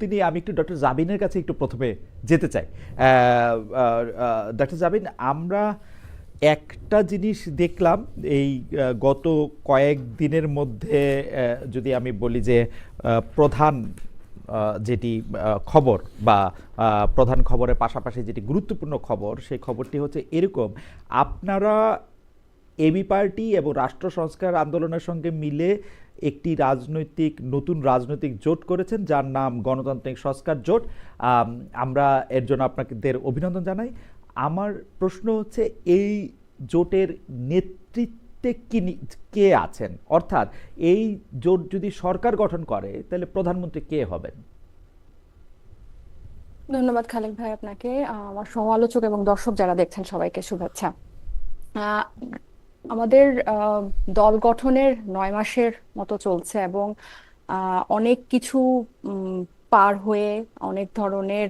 তিনি আমি একটু ডক্টর জাবিনের কাছে একটু প্রথমে যেতে চাই। ডক্টর জাবিন, আমরা একটা জিনিস দেখলাম এই গত কয়েক দিনের মধ্যে, যদি আমি বলি যে প্রধান যেটি খবর বা প্রধান খবরের পাশাপাশি যেটি গুরুত্বপূর্ণ খবর, সেই খবরটি হচ্ছে এরকম: আপনারা এবি পার্টি এবং রাষ্ট্র সংস্কার আন্দোলনের সঙ্গে মিলে একটি নতুন রাজনৈতিক জোট করেছেন, যার নাম গণতান্ত্রিক সংস্কার জোট। আমরা এর জন্য আপনাদের অভিনন্দন জানাই। আমার প্রশ্ন হচ্ছে, এই জোটের নেতৃত্বে কে আছেন? অর্থাৎ এই জোট যদি সরকার গঠন করে তাহলে প্রধানমন্ত্রী কে হবেন? ধন্যবাদ খালেক ভাই আপনাকে। আমার সমালোচক এবং দর্শক যারা দেখছেন সবাইকে শুভেচ্ছা। আহ, আমাদের দল গঠনের 9 মাসের মতো চলছে এবং অনেক কিছু উম, পার হয়ে অনেক ধরনের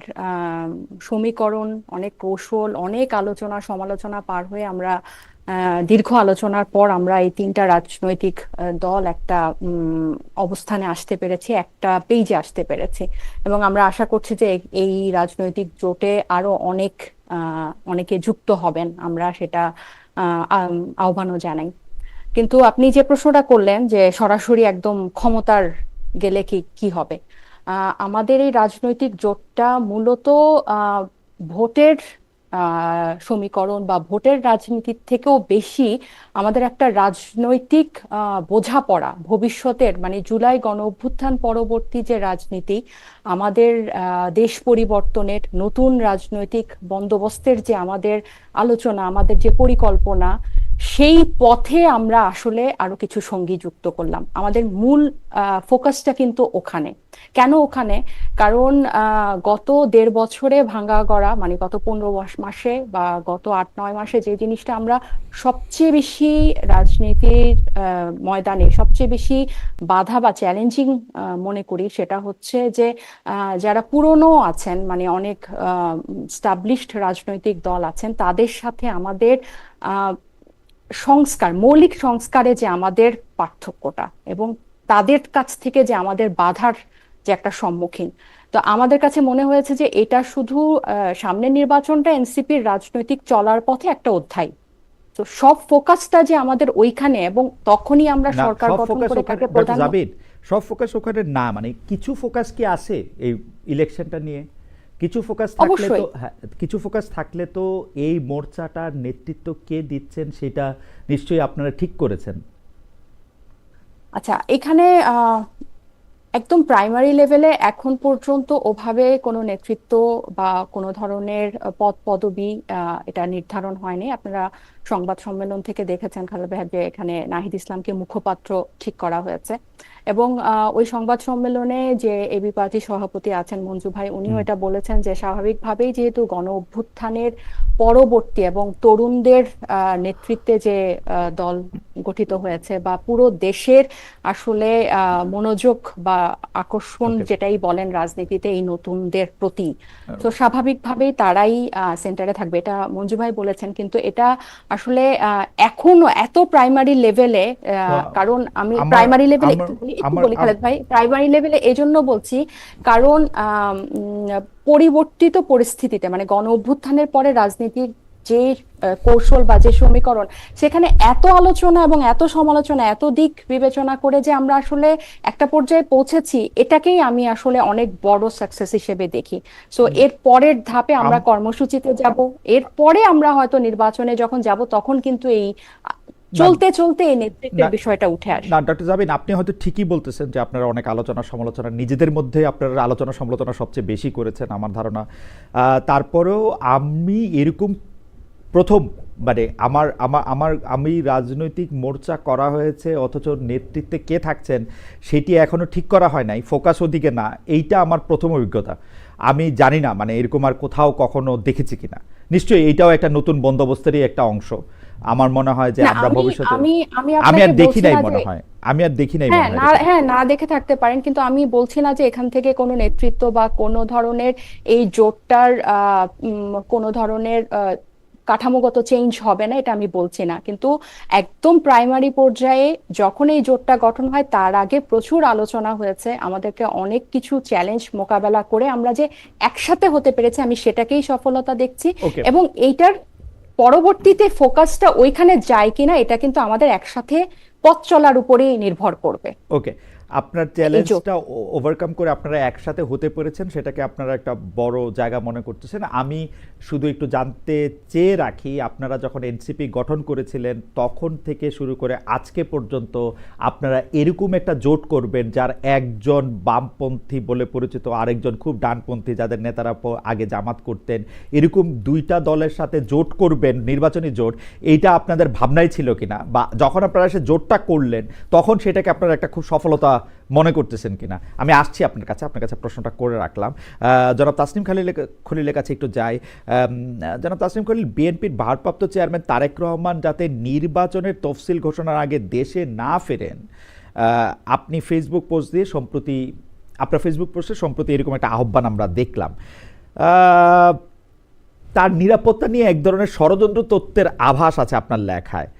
সমীকরণ, অনেক কৌশল, অনেক আলোচনা সমালোচনা পার হয়ে আমরা দীর্ঘ আলোচনার পর আমরা এই 3টা রাজনৈতিক দল একটা অবস্থানে আসতে পেরেছি, একটা পেজে আসতে পেরেছি। এবং আমরা আশা করছি যে এই রাজনৈতিক জোটে আরো অনেকে যুক্ত হবেন, আমরা সেটা আহ্বানও জানাই। কিন্তু আপনি যে প্রশ্নটা করলেন যে সরাসরি একদম ক্ষমতার গেলে কি কি হবে, আমাদের এই রাজনৈতিক জোটটা মূলত ভোটের সমীকরণ বা ভোটের রাজনীতির থেকেও বেশি আমাদের একটা রাজনৈতিক বোঝাপড়া ভবিষ্যতের, মানে জুলাই গণ অভ্যুত্থান পরবর্তী যে রাজনীতি, আমাদের দেশ পরিবর্তনের নতুন রাজনৈতিক বন্দোবস্তের যে আমাদের আলোচনা, আমাদের যে পরিকল্পনা, সেই পথে আমরা আসলে আরো কিছু সঙ্গী যুক্ত করলাম। আমাদের মূল ফোকাসটা কিন্তু ওখানে। কেন ওখানে? কারণ গত 1.5 বছরে ভাঙা গড়া, মানে গত 15 মাসে বা গত 8-9 মাসে যে জিনিসটা আমরা সবচেয়ে বেশি রাজনীতির ময়দানে সবচেয়ে বেশি বাধা বা চ্যালেঞ্জিং মনে করি, সেটা হচ্ছে যে যারা পুরনো আছেন, মানে অনেক স্টাবলিশড রাজনৈতিক দল আছেন, তাদের সাথে আমাদের মৌলিক সংস্কারে যে আমাদের পার্থক্যটা এবং তাদের কাছ থেকে যে আমাদের বাধার যে একটা সম্মুখীন। তো আমাদের কাছে মনে হয়েছে যে এটা শুধু সামনের নির্বাচনটা এনসিপির রাজনৈতিক চলার পথে একটা অধ্যায়। তো সব ফোকাসটা যে আমাদের ওইখানে, এবং তখনই আমরা না, সরকার সব গঠন ফোকাস করে ওখানে তাকে ডক্টর প্রধান। জাবির, সব ফোকাস ওখানে না, মানে কিছু ফোকাস কি আছে এই ইলেকশনটা নিয়ে? কিছু ফোকাস থাকলে তো, অবশ্যই। হ্যাঁ, কিছু ফোকাস থাকলে তো এই মোর্চাটার নেতৃত্ব কে দিচ্ছেন সেটা নিশ্চয়ই আপনারা ঠিক করেছেন। আচ্ছা, এখানে একদম প্রাইমারি লেভেলে এখন পর্যন্ত ওভাবে কোনো নেতৃত্ব বা কোনো ধরনের পদ পদবি এটা নির্ধারণ হয়নি। আপনারা সংবাদ সম্মেলন থেকে দেখেছেন খালেদ ভাই যে এখানে নাহিদ ইসলামকে মুখপাত্র ঠিক করা হয়েছে। এবং ওই সংবাদ সম্মেলনে যে এবি পার্টির সভাপতি আছেন মঞ্জু ভাই, উনিও হুম। এটা বলেছেন যে স্বাভাবিকভাবেই যেহেতু গণ অভ্যুত্থানের পরবর্তী এবং তরুণদের নেতৃত্বে যে দল গঠিত হয়েছে, বা পুরো দেশের আসলে মনোযোগ বা আকর্ষণ ওকে। যেটাই বলেন রাজনীতিতে এই নতুনদের প্রতি, তো স্বাভাবিকভাবেই তারাই সেন্টারে থাকবে, এটা মঞ্জু ভাই বলেছেন। কিন্তু এটা আসলে এখনো এত প্রাইমারি লেভেলে, তো কারণ আমি আমার প্রাইমারি লেভেলে আমার একটু আমার বলি খালেদ ভাই, প্রাইমারি লেভেলে এজন্য বলছি কারণ পরিবর্তিত পরিস্থিতিতে, মানে গণ অভ্যুত্থানের পরে রাজনীতির যে কৌশল বা যে সমীকরণ, সেখানে এত আলোচনা এবং এত সমালোচনা, এত দিক বিবেচনা করে যে আমরা আসলে একটা পর্যায়ে পৌঁছেছি, এটাকেই আমি আসলে অনেক বড় সাকসেস হিসেবে দেখি। সো এর পরের ধাপে আমরা আম- কর্মসূচিতে যাব, এরপরে আমরা হয়তো নির্বাচনে যখন যাব তখন কিন্তু এই না, চলতে চলতে এই না, নেতৃত্বের বিষয়টা উঠে না, আসবে। ডক্টর জাবিন, আপনি হয়তো ঠিকই বলতেছেন যে আপনারা অনেক আলোচনা সমালোচনা নিজেদের মধ্যে, আপনারা আলোচনা সমালোচনা সবচেয়ে বেশি করেছেন আমার ধারণা। তারপরেও আমি এরকম প্রথম, মানে আমার আমার আমার আমি রাজনৈতিক মোর্চা করা হয়েছে অথচ নেতৃত্বে কে থাকছেন সেটি এখনো ঠিক করা হয় নাই, ফোকাস ওদিকে না, এইটা আমার প্রথম অভিজ্ঞতা। আমি জানি না মানে এরকম আর কোথাও কখনো দেখেছি কিনা। নিশ্চয়ই এইটাও একটা নতুন বন্দোবস্তেরই একটা অংশ। আমার মনে হয় যে না, আমরা আমি ভবিষ্যতে, আমি আমি আমি আপনাকে আর দেখি বলছি নাই না যে, মনে হয়, আমি আর দেখি নাই মনে হ্যাঁ হয় না, এরকম। হ্যাঁ না দেখে থাকতে পারেন, কিন্তু আমি বলছি না যে এখান থেকে কোনো নেতৃত্ব বা কোনো ধরনের এই জোটটার কোনো ধরনের কাঠামোগত চেঞ্জ হবে না এটা আমি বলছি না, কিন্তু একদম প্রাইমারি পর্যায়ে যখন এই জোটটা গঠন হয় তার আগে প্রচুর আলোচনা হয়েছে, আমাদেরকে অনেক কিছু চ্যালেঞ্জ মোকাবেলা করে আমরা যে একসাথে হতে পেরেছি আমি সেটাকেই সফলতা দেখছি। ওকে এবং এইটার পরবর্তীতে ফোকাসটা ওইখানে যায় কিনা এটা কিন্তু আমাদের একসাথে পথ চলার উপরেই নির্ভর করবে। ওকে, আপনার এই জোট চ্যালেঞ্জটা ওভারকাম করে আপনারা একসাথে হতে পেরেছেন, সেটাকে আপনারা একটা বড় জায়গা মনে করতেছেন। আমি শুধু একটু জানতে চেয়ে রাখি, আপনারা যখন এনসিপি গঠন করেছিলেন তখন থেকে শুরু করে আজকে পর্যন্ত আপনারা এরকম একটা জোট করবেন যার একজন বামপন্থী বলে পরিচিত, আরেকজন খুব ডানপন্থী যাদের নেতারা আগে জামাত করতেন, এরকম দুইটা দলের সাথে জোট করবেন, নির্বাচনী জোট, এইটা আপনাদের ভাবনাই ছিল কিনা, বা যখন আপনারা সে জোটটা করলেন তখন সেটাকে আপনারা একটা খুব সফলতা মনে করতেছেন কিনা? আমি আসছি আপনার কাছে প্রশ্নটা করে রাখলাম। জনাব তাসনিম খলিলের কাছে একটু যাই। জনাব তাসনিম খলিল, বিএনপির ভারপ্রাপ্ত চেয়ারম্যান তারেক রহমান যাতে নির্বাচনের তফসিল ঘোষণার আগে দেশে না ফেরেন, আপনি ফেসবুক পোস্টে সম্প্রতি এরকম একটা আহ্বান আমরা দেখলাম। তার নিরাপত্তা নিয়ে এক ধরনের ষড়যন্ত্র তত্ত্বের আভাস আছে আপনার লেখায়।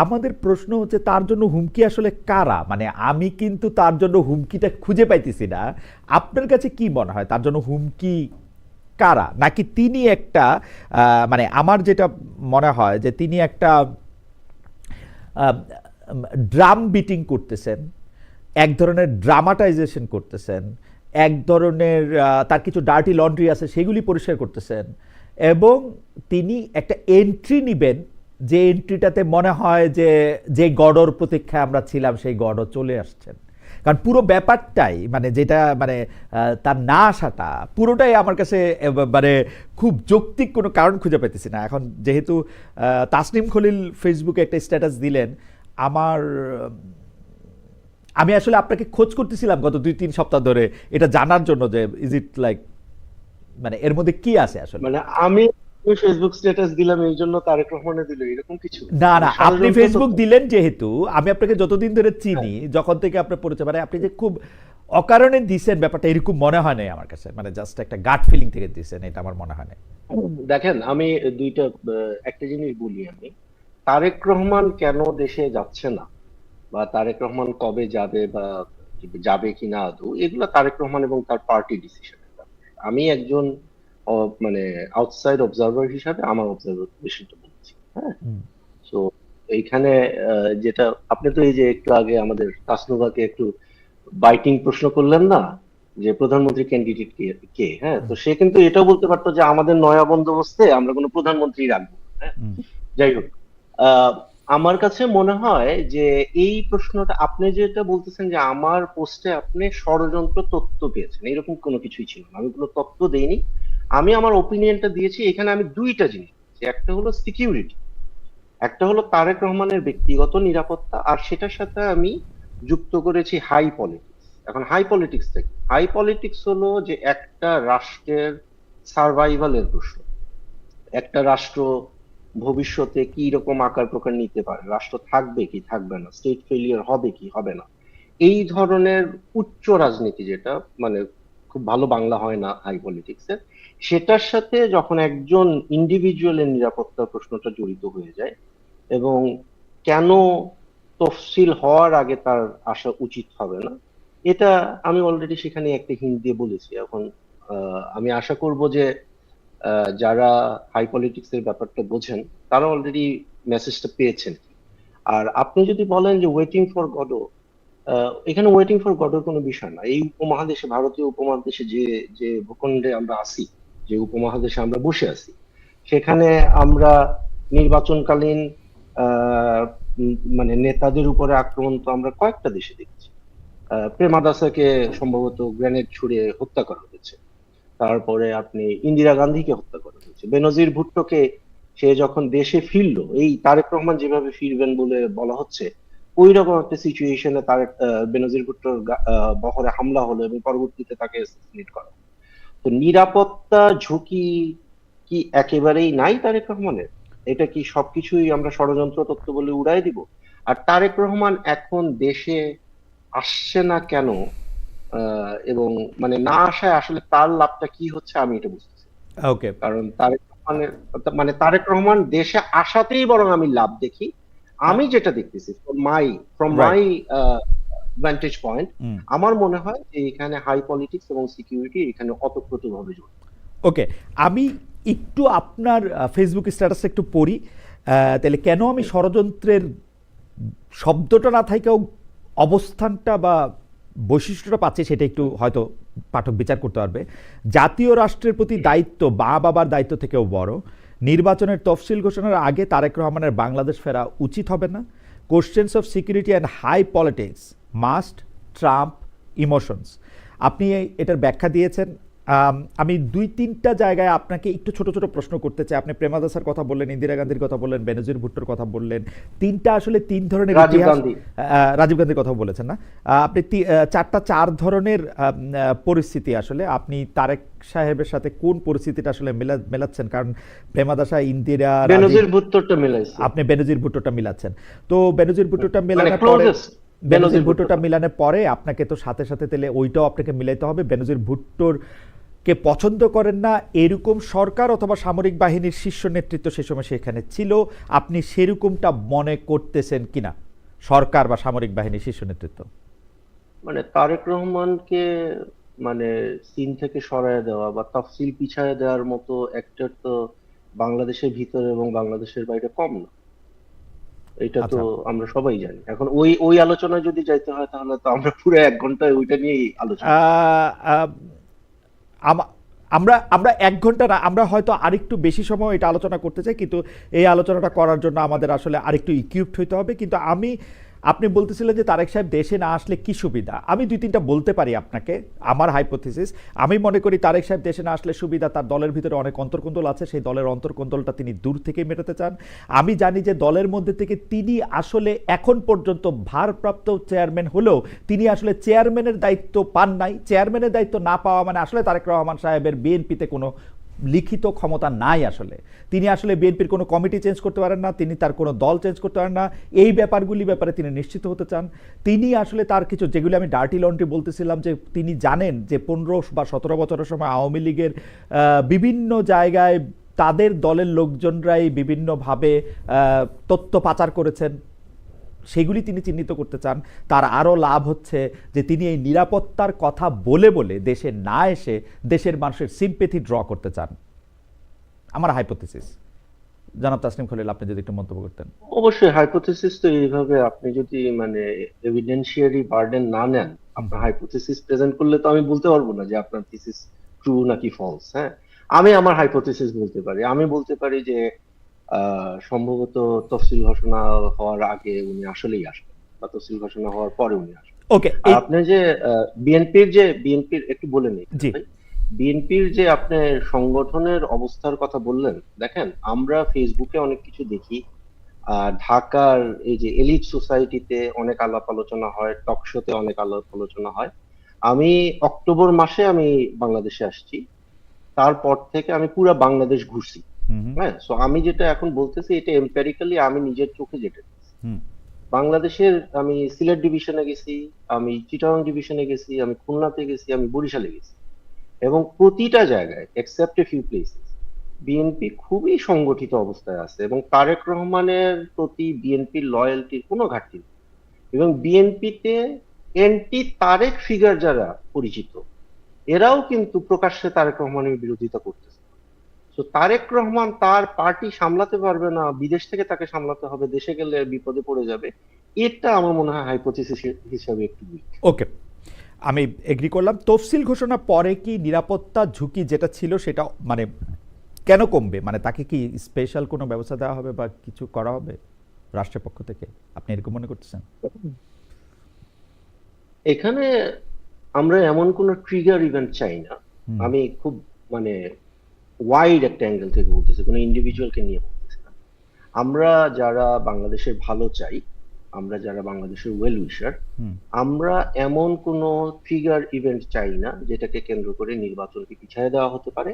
আমাদের প্রশ্ন হচ্ছে, তার জন্য হুমকি আসলে কারা? মানে আমি কিন্তু তার জন্য হুমকিটা খুঁজে পাইতেছি না। আপনার কাছে কি মনে হয় তার জন্য হুমকি কারা? নাকি তিনি একটা মানে আমার যেটা মনে হয় যে তিনি একটা ড্রাম বিটিং করতেছেন, এক ধরনের ড্রামাটাইজেশন করতেছেন, এক ধরনের তার কিছু ডার্টি লন্ড্রি আছে সেগুলি পরিষ্কার করতেছেন, এবং তিনি একটা এন্ট্রি নিবেন যে এন্ট্রিটাতে মনে হয় যে যে গড়র প্রতীক্ষায় আমরা ছিলাম সেই গড় চলে আসছেন। কারণ পুরো ব্যাপারটাই মানে যেটা মানে তার না আসাটা পুরোটাই আমার কাছে মানে খুব যৌক্তিক কোনো কারণ খুঁজে পেতেছি না। এখন যেহেতু তাসনিম খলিল ফেসবুকে একটা স্ট্যাটাস দিলেন, আমি আসলে আপনাকে খোঁজ করতেছিলাম গত 2-3 সপ্তাহ ধরে এটা জানার জন্য যে ইজ ইট লাইক মানে এর মধ্যে কি আছে আসলে। মানে আমি ফেসবুক স্ট্যাটাস দিলাম এই জন্য তারেক রহমানে দিল এরকম কিছু না মানে না, আপনি ষড়যন্ত্র ফেসবুক তো দিলেন যেহেতু, আমি আপনাকে যতদিন ধরে চিনি, যখন থেকে আপনার পরিচয়, মানে আপনি যে খুব অকারণে দিছেন ব্যাপারটা এরকম মনে হয় নাই আমার কাছে, মানে জাস্ট একটা গাট ফিলিং থেকে দিছেন, এটা আমার মনে হয় না। দেখেন আমি দুইটা একটা জিনিস বলি আমি তারেক রহমান কেন দেশে যাচ্ছে না বা তারেক রহমান কবে যাবে বা যাবে কিনা আদৌ এগুলো তারেক রহমান এবং তার পার্টি ডিসিশনের ব্যাপার। আমি একজন মানে আউটসাইড অবজারভার হিসাবে আমার অবজারভেশনটা বলছি, হ্যাঁ। হুম, তো এইখানে যেটা আপনি তো এই যে একটু আগে আমাদের তাসনুভাকে একটু বাইটিং প্রশ্ন করলেন না যে প্রধানমন্ত্রী ক্যান্ডিডেট কে কে, হ্যাঁ, তো হুম, সে কিন্তু এটাও বলতে পারতো যে আমাদের নয়া বন্দোবস্তে আমরা কোনো প্রধানমন্ত্রী রাখবো না, হ্যাঁ। হুম, যাই হোক, আহ, আমার কাছে মনে হয় যে এই প্রশ্নটা আপনি যেটা বলতেছেন যে আমার পোস্টে আপনি ষড়যন্ত্র তথ্য পেয়েছেন, এরকম কোনো কিছুই ছিল না, আমি কোনো তথ্য দেইনি। আমি আমার ওপিনিয়নটা দিয়েছি, এখানে আমি দুইটা জিনিস দিয়েছি। একটা হলো সিকিউরিটি, একটা হলো তারেক রহমানের ব্যক্তিগত নিরাপত্তা, আর সেটার সাথে আমি যুক্ত করেছি হাই পলিটিক্স। এখন হাই পলিটিক্স থেকে হাই পলিটিক্স হলো যে একটা রাষ্ট্রের সার্ভাইভালের প্রশ্ন। একটা রাষ্ট্র ভবিষ্যতে কি রকম আকার প্রকার নিতে পারে, রাষ্ট্র থাকবে কি থাকবে না, স্টেট ফেলিয়ার হবে কি হবে না, এই ধরনের উচ্চ রাজনীতি, যেটা মানে খুব ভালো বাংলা হয় না হাই পলিটিক্স এর, সেটার সাথে যখন একজন ইন্ডিভিজুয়ালের নিরাপত্তার প্রশ্নটা জড়িত হয়ে যায় এবং কেন তফসিল হওয়ার আগে তার আসা উচিত হবে না, এটা আমি অলরেডি সেখানে একটা হিন্ট দিয়ে বলেছি। এখন আমি আশা করব যে যারা হাই পলিটিক্স এর ব্যাপারটা বোঝেন তারা অলরেডি মেসেজটা পেয়েছেন। আর আপনি যদি বলেন যে ওয়েটিং ফর গডো, এখানে ওয়েটিং ফর গডের কোনো বিষয় না। এই উপমহাদেশে, ভারতীয় উপমহাদেশে যে যে ভূখণ্ডে আমরা আছি, যে উপমহাদেশে আমরা বসে আছি, সেখানে আমরা নির্বাচনকালীন মানে নেতাদের উপরে আক্রমণ তো আমরা কয়েকটা দেশে দেখছি। প্রেমাদাসাকে সম্ভবত গ্রেনেড ছুড়ে হত্যা করা হয়েছে, তারপরে আপনি ইন্দিরা গান্ধীকে হত্যা করা হয়েছে, বেনজির ভুট্টোকে সে যখন দেশে ফিরলো, এই তারেক রহমান যেভাবে ফিরবেন বলে বলা হচ্ছে, ওই রকম একটা সিচুয়েশনে তারেক বেনজির ভুট্টোর বহরে হামলা হলো এবং পরবর্তীতে তাকে অ্যাসাসিনেট করা হলো। তো নিরাপত্তা ঝুঁকি কি একেবারেই নাই তারেক রহমানের? এটা কি সবকিছুই আমরা ষড়যন্ত্র তত্ত্ব বলে উড়াই দিব? আর তারেক রহমান এখন দেশে আসছে না কেন, এবং মানে না আসায় আসলে তার লাভটা কি হচ্ছে আমি এটা বুঝতেছি। ওকে, কারণ তারেক মানে মানে তারেক রহমান দেশে আসাতেই বরং আমি লাভ দেখি। আমি যেটা দেখতেছি from right. My Vantage point, আমার মনে হয় যে এখানে হাই পলিটিক্স এবং সিকিউরিটি এখানে ওতপ্রোতভাবে জড়িত। ওকে, আমি একটু আপনার ফেসবুক স্ট্যাটাসটা একটু পড়ি। তাহলে কেন আমি ষড়যন্ত্রের শব্দটা না থাকেও অবস্থানটা বা বৈশিষ্ট্যটা পাচ্ছি, সেটা একটু হয়তো পাঠক বিচার করতে পারবে। জাতীয় রাষ্ট্রের প্রতি দায়িত্ব মা বাবার দায়িত্ব থেকেও বড়। নির্বাচনের তফসিল ঘোষণার আগে তারেক রহমানের বাংলাদেশ ফেরা উচিত হবে না। Questions of security and high politics must trump emotions. আপনি এটার ব্যাখ্যা দিয়েছেন। আমি দুই তিনটা জায়গায় আপনাকে একটু ছোট ছোট প্রশ্ন করতে চাই। আপনি প্রেমাদাসার কথা বললেন, ইন্দিরা গান্ধীর কথা বললেন, বেনজির ভুট্টোর কথা বললেন। তিনটা আসলে তিন ধরনের রাজীব ইতিহাস। গান্ধী। রাজীব গান্ধীর কথা বলেছেন না? আপনি চার ধরনের পরিস্থিতি আসলে আপনি তারেক সাহেবের সাথে কোন পরিস্থিতিটা আসলে মেলাচ্ছেন? কারণ প্রেমাদাসা, ইন্দিরা, রাজীব, বেনজির ভুট্টোরটা মিলাইছে, আপনি বেনজির ভুট্টোটা মিলাচ্ছেন। তো বেনজির ভুট্টোটা মানে মেলানোর পরে, ক্লোজেস্ট বেনজির বেনজির ভুট্টোটা ভুট্টো। মিলানোর পরে আপনাকে তো সাথে সাথে তাহলে ওইটাও আপনাকে মিলাইতে হবে। বেনজির ভুট্টোর কে পছন্দ করেন না এরকম সরকার অথবা সামরিক বাহিনীর শীর্ষ নেতৃত্ব সে সময় সেখানে ছিল, আপনি সেরকমটা মনে করতেছেন কিনা? সরকার বা সামরিক বাহিনীর শীর্ষ নেতৃত্ব। মানে তারেক রহমানকে মানে সিন থেকে সরায় দেওয়া বা তফসিল পিছায় দেওয়ার মতো অ্যাক্টর তো বাংলাদেশের ভিতরে এবং বাংলাদেশের বাইরে কম না। এটা তো আচ্ছা। আমরা সবাই জানি। এখন ওই ওই আলোচনায় যদি যাইতে হয় তাহলে তো আমরা পুরো 1 ঘন্টায় ওইটা নিয়েই আলোচনা করব। আহ, আহ, আমরা আমরা 1 ঘন্টা না, আমরা হয়তো আরেকটু বেশি সময় এটা আলোচনা করতে চাই, কিন্তু এই আলোচনাটা করার জন্য আমাদের আসলে আরেকটু ইকুইপড হইতে হবে। কিন্তু আপনি বলতেছিলেন যে তারেক সাহেব দেশে না আসলে কি সুবিধা। আমি দুই তিনটা বলতে পারি আপনাকে আমার হাইপোথিসিস। আমি মনে করি তারেক সাহেব দেশে না আসলে সুবিধা, তার দলের ভিতরে অনেক অন্তর্কোন্দল আছে, সেই দলের অন্তর্কোন্দলটা তিনি দূর থেকে মেটাতে চান। আমি জানি যে দলের মধ্যে থেকে তিনি আসলে এখন পর্যন্ত ভারপ্রাপ্ত চেয়ারম্যান হলেও তিনি আসলে চেয়ারম্যানের দায়িত্ব পান নাই। চেয়ারম্যানের দায়িত্ব না পাওয়া মানে আসলে তারেক রহমান সাহেবের বিএনপিতে কোনো লিখিত ক্ষমতা নাই। আসলে তিনি আসলে বিএনপির কোনো কমিটি চেঞ্জ করতে পারেন না, তিনি তার কোনো দল চেঞ্জ করতে পারেন না। এই ব্যাপারে তিনি নিশ্চিত হতে চান। তিনি আসলে তার কিছু, যেগুলি আমি ডার্টি লন্ড্রি বলতেছিলাম, যে তিনি জানেন যে 15 বা 17 বছরের সময় আওয়ামী লীগের বিভিন্ন জায়গায় তাদের দলের লোকজনরাই বিভিন্নভাবে তথ্য পাচার করেছেন, সেগুলি তিনি চিহ্নিত করতে চান। তার আরও লাভ হচ্ছে যে তিনি এই নিরাপত্তার কথা বলে বলে দেশে না এসে দেশের মানুষের সিম্পেথি ড্র করতে চান। আমার হাইপোথিসিস। জনাব তাসনিম খলিল, আপনি যদি একটু মন্তব্য করতেন। অবশ্যই হাইপোথেসিস তো এইভাবে আপনি যদি মানে এভিডেন্সিয়ারি বার্ডেন না নেন, আপনার হাইপোথেসিস প্রেজেন্ট করলে তো আমি বলতে পারবো না যে আপনার থিসিস ট্রু নাকি ফলস। হ্যাঁ, আমি আমার হাইপোথেসিস বলতে পারি। আমি বলতে পারি যে সম্ভবত তফসিল ঘোষণা হওয়ার আগে উনি আসলেই আসবেন, বা তফসিল ঘোষণা হওয়ার পরে উনি আসবেন। ওকে, আর আপনি যে বিএনপির একটু বলে নিই জি। ভাই, বিএনপির যে আপনি সংগঠনের অবস্থার কথা বললেন, দেখেন আমরা ফেসবুকে অনেক কিছু দেখি, ঢাকার এই যে এলিট সোসাইটিতে অনেক আলাপ আলোচনা হয়, টক শোতে অনেক আলাপ আলোচনা হয়। আমি অক্টোবর মাসে আমি বাংলাদেশে আসছি, তারপর থেকে আমি পুরো বাংলাদেশ ঘুরছি। হ্যাঁ, সো আমি যেটা এখন বলতেছি এটা এম্পেরিক্যালি আমি নিজের চোখে যেটা দেখছি। বাংলাদেশের আমি সিলেট ডিভিশনে গেছি, আমি চিটাগং ডিভিশনে গেছি, আমি খুলনাতে গেছি, আমি বরিশালে গেছি, এবং প্রতিটা জায়গায় except a few places BNP খুবই সংগঠিত অবস্থায় আছে এবং তারেক রহমানের প্রতি বিএনপির লয়্যালটির কোনো ঘাটতি নেই। এবং বিএনপিতে এন্টি তারেক ফিগার যারা পরিচিত, এরাও কিন্তু প্রকাশ্যে তারেক রহমানের বিরোধিতা করতেছে। তো তারেক রহমান তার পার্টি সামলাতে পারবে না, বিদেশ থেকে তাকে সামলাতে হবে, দেশে গেলে বিপদে পড়ে যাবে। এটা আমার মনে হয় হাইপোথিসিস হিসাবে একটু উইক। ওকে, আমি এগ্রি করলাম। তফসিল ঘোষণা পরে কি নিরাপত্তা ঝুঁকি যেটা ছিল সেটা মানে কেন কমবে? মানে তাকে কি স্পেশাল কোনো ব্যবস্থা দেওয়া হবে বা কিছু করা হবে রাষ্ট্রের পক্ষ থেকে? আপনি এরকম মনে করতেছেন? এখানে আমরা এমন কোন ট্রিগার ইভেন্ট চাই না। আমি খুব মানে ওয়াইড একটা অ্যাঙ্গেল থেকে বলতেছি, কোনো ইন্ডিভিজুয়ালকে নিয়ে বলতেছি না। আমরা যারা বাংলাদেশের ভালো চাই, আমরা যারা বাংলাদেশের ওয়েল উইশার, আমরা এমন কোন ট্রিগার ইভেন্ট চাই না যেটাকে কেন্দ্র করে নির্বাচনকে পিছিয়ে দেওয়া হতে পারে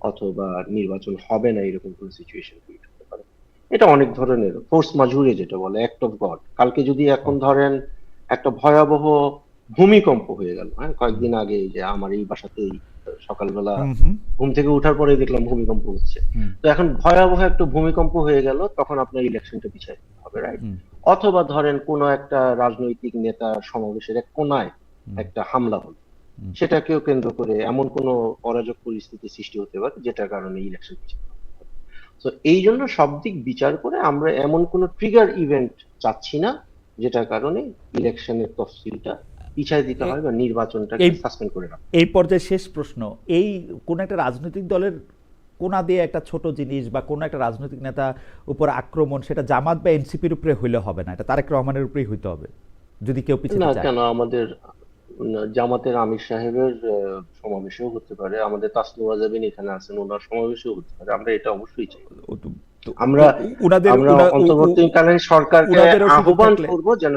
অথবা নির্বাচন হবে না এরকম কোন সিচুয়েশন ক্রিয়েট হতে পারে। এটা অনেক ধরনের ফোর্স মাজুরে যেটা বলে, অ্যাক্ট অফ গড। কালকে যদি এখন ধরেন একটা ভয়াবহ ভূমিকম্প হয়ে গেল, হ্যাঁ, কয়েকদিন আগে যে আমার এই বাসাতেই সকালবেলা হুম হুম ঘুম থেকে ওঠার পরেই দেখলাম ভূমিকম্প হচ্ছে। হুম তো এখন ভয়াবহ একটা ভূমিকম্প হয়ে গেল, তখন আপনার ইলেকশনটা পিছাই দিতে হবে, রাইট? হুম অথবা ধরেন কোনো একটা রাজনৈতিক নেতা সমাবেশের এক কোনায় হুম একটা হামলা হলো, হুম। সেটাকেও কেন্দ্র করে এমন কোনো অরাজক পরিস্থিতি সৃষ্টি হতে পারে যেটার কারণে ইলেকশন পিছাতে হবে। তো এই জন্য সব দিক বিচার করে আমরা এমন কোনো ট্রিগার ইভেন্ট চাচ্ছি না যেটার কারণে ইলেকশনের তফসিলটা পিছায় দিতে এ- হয় বা নির্বাচনটাকে এই সাসপেন্ড করে রাখা। এই পর্যায়ে শেষ প্রশ্ন, এই কোন একটা রাজনৈতিক দলের কোনা দিয়ে একটা ছোট জিনিস বা কোনো একটা রাজনৈতিক নেতা উপর আক্রমণ, সেটা জামাত বা এনসিপির উপরে হইলে হবে না, এটা তারেক রহমানের উপরেই হইতে হবে যদি কেউ না পিছাতে চায়। কেন, আমাদের জামাতের আমির সাহেবের সমাবেশেও হতে পারে, আমাদের তাসলিমা জাবিন এখানে আছেন, ওনার সমাবেশেও হতে পারে, আমরা এটা অবশ্যই চাই। ও তো- তো আমরা উনাদের আমরা অন্তর্বর্তীকালীন সরকারকে উনাদেরও সুযোগ আহ্বান থাকলে, করব যেন